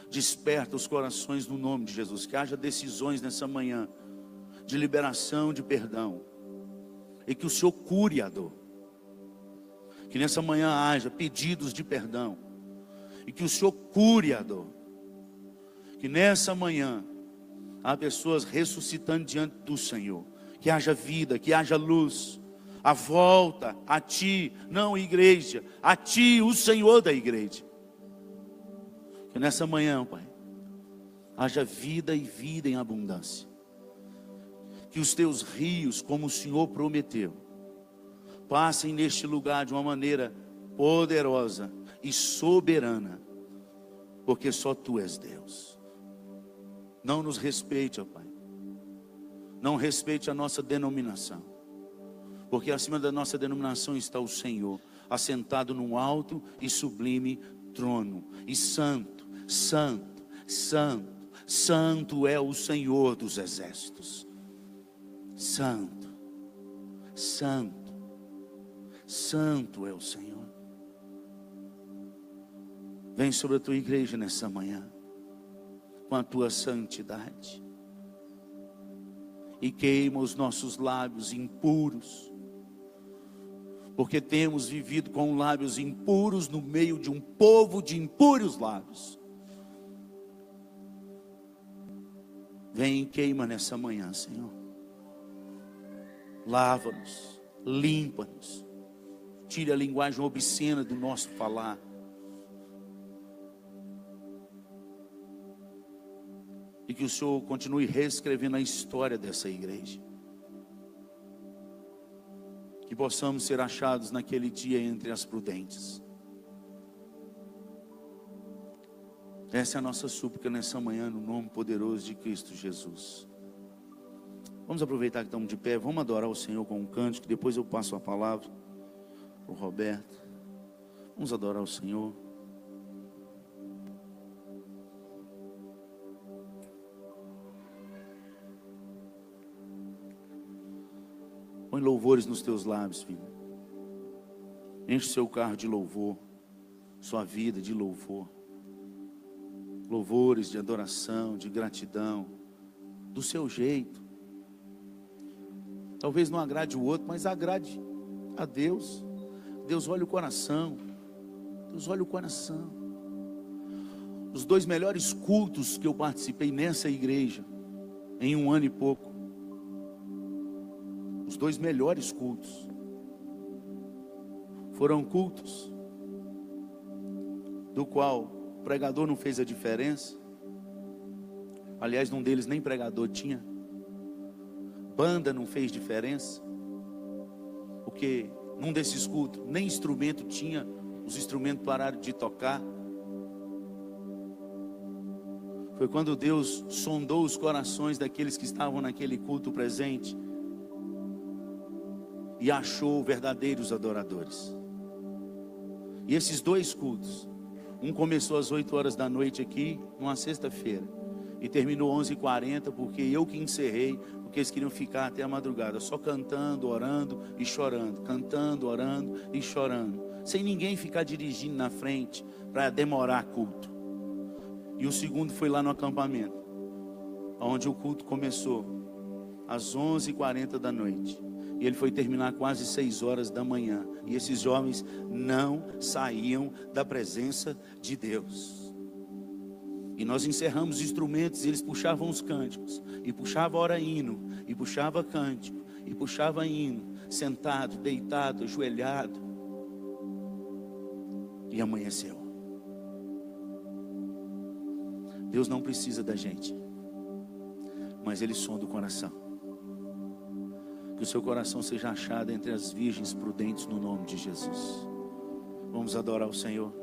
Desperta os corações no nome de Jesus. Que haja decisões nessa manhã de liberação, de perdão. E que o Senhor cure a dor. Que nessa manhã haja pedidos de perdão. E que o Senhor cure a dor. Que nessa manhã há pessoas ressuscitando diante do Senhor. Que haja vida, que haja luz. A volta a Ti, não igreja, a Ti, o Senhor da igreja. Que nessa manhã, Pai, haja vida e vida em abundância. Que os Teus rios, como o Senhor prometeu, passem neste lugar de uma maneira poderosa e soberana. Porque só Tu és Deus. Não nos respeite, ó Pai. Não respeite a nossa denominação. Porque acima da nossa denominação está o Senhor. assentado num alto e sublime trono. E santo, santo, santo, santo é o Senhor dos exércitos. Santo, santo, santo é o Senhor. Vem sobre a tua igreja nessa manhã, com a tua santidade, e queima os nossos lábios impuros, porque temos vivido com lábios impuros no meio de um povo de impuros lábios. Vem e queima nessa manhã, Senhor. Lava-nos, limpa-nos, tire a linguagem obscena do nosso falar. E que o Senhor continue reescrevendo a história dessa igreja. Que possamos ser achados naquele dia entre as prudentes. Essa é a nossa súplica nessa manhã, no nome poderoso de Cristo Jesus. Vamos aproveitar que estamos de pé, vamos adorar o Senhor com um cântico, depois eu passo a palavra para o Roberto. Vamos adorar o Senhor. Põe louvores nos teus lábios, filho. Enche o seu carro de louvor, sua vida de louvor. Louvores de adoração, de gratidão, do seu jeito. Talvez não agrade o outro, mas agrade a Deus. Deus olha o coração. Deus olha o coração. Os 2 melhores cultos que eu participei nessa igreja, em 1 ano e pouco. Os 2 melhores cultos foram cultos do qual o pregador não fez a diferença. Aliás, num deles nem pregador tinha. Banda não fez diferença. Porque num desses cultos nem instrumento tinha. Os instrumentos pararam de tocar. Foi quando Deus sondou os corações daqueles que estavam naquele culto presente e achou verdadeiros adoradores. E esses 2 cultos, um começou às 8 horas da noite aqui, numa sexta-feira, e terminou 11h40, porque eu que encerrei, porque eles queriam ficar até a madrugada, só cantando, orando e chorando, cantando, orando e chorando, sem ninguém ficar dirigindo na frente, para demorar culto. E o segundo foi lá no acampamento, onde o culto começou, às 11h40 da noite, e ele foi terminar quase 6 horas da manhã. E esses jovens não saíam da presença de Deus. E nós encerramos os instrumentos, e eles puxavam os cânticos, e puxava hora hino, e puxava cântico, e puxava hino, sentado, deitado, ajoelhado. E amanheceu. Deus não precisa da gente, mas Ele sonda o coração. Que o seu coração seja achado entre as virgens prudentes no nome de Jesus. Vamos adorar o Senhor.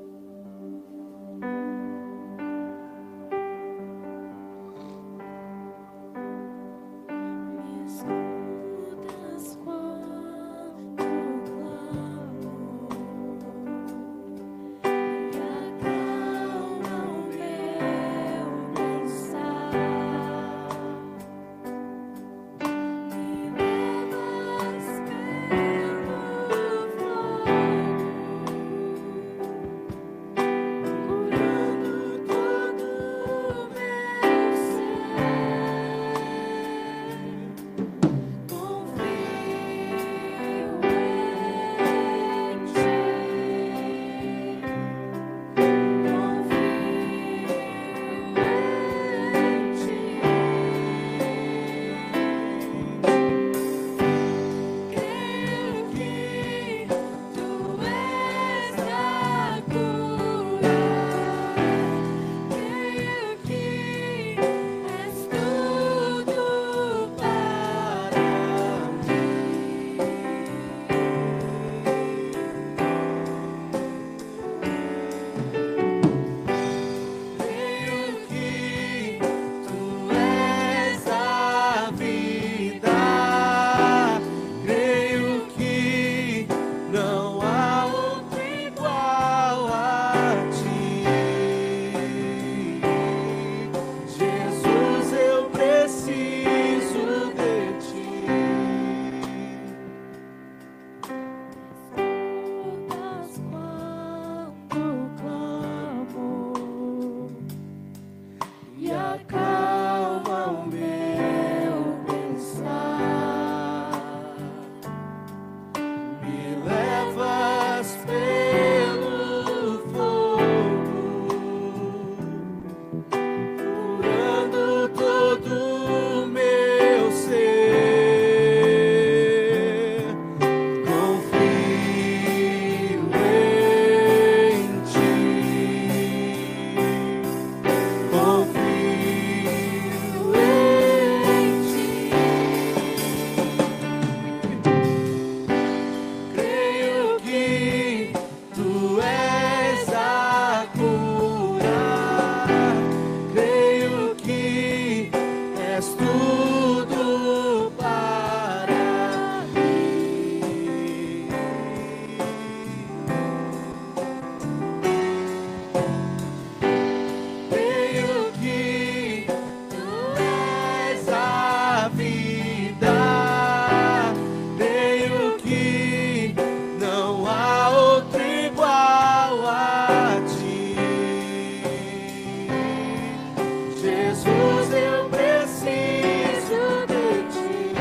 acalma o meu pensar, me levas pelo fogo, curando todo o meu ser. Confio em ti, confio em ti. Creio que tu és a cura, creio que és tudo para mim. Creio que tu és a vida, creio que não há outro igual a ti. Jesus, eu preciso de ti.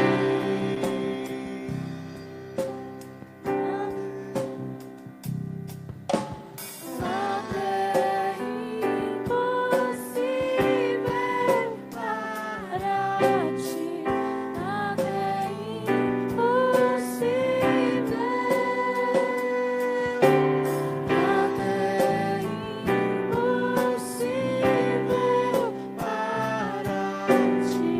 Nada é impossível para ti. Nada é impossível. Nada é impossível para ti.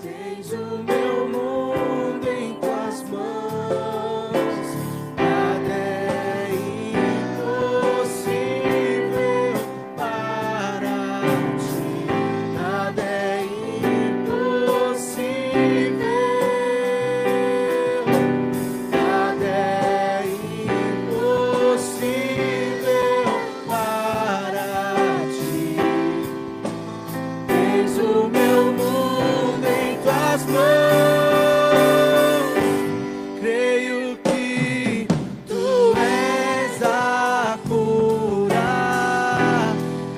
Tens o meu mundo em tuas mãos, nada é impossível para ti, nada é impossível, nada é impossível para ti. Tens o meu mundo em tuas mãos, creio que tu és a cura,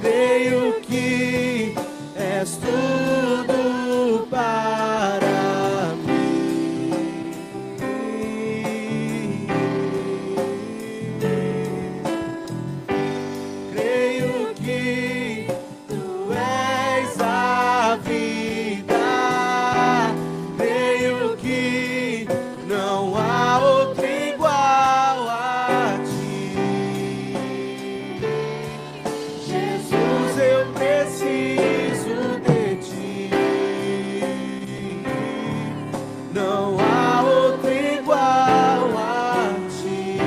creio que és tudo para mim. Creio que tu és a vida, creio que não há outro igual a ti. Jesus, eu preciso de ti. Não há outro igual a ti.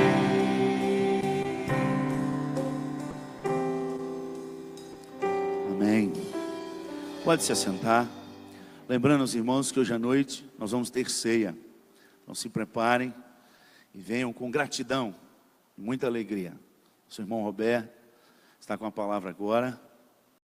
Amém. Pode se assentar. Lembrando os irmãos que hoje à noite nós vamos ter ceia. Então se preparem e venham com gratidão e muita alegria. O seu irmão Roberto está com a palavra agora.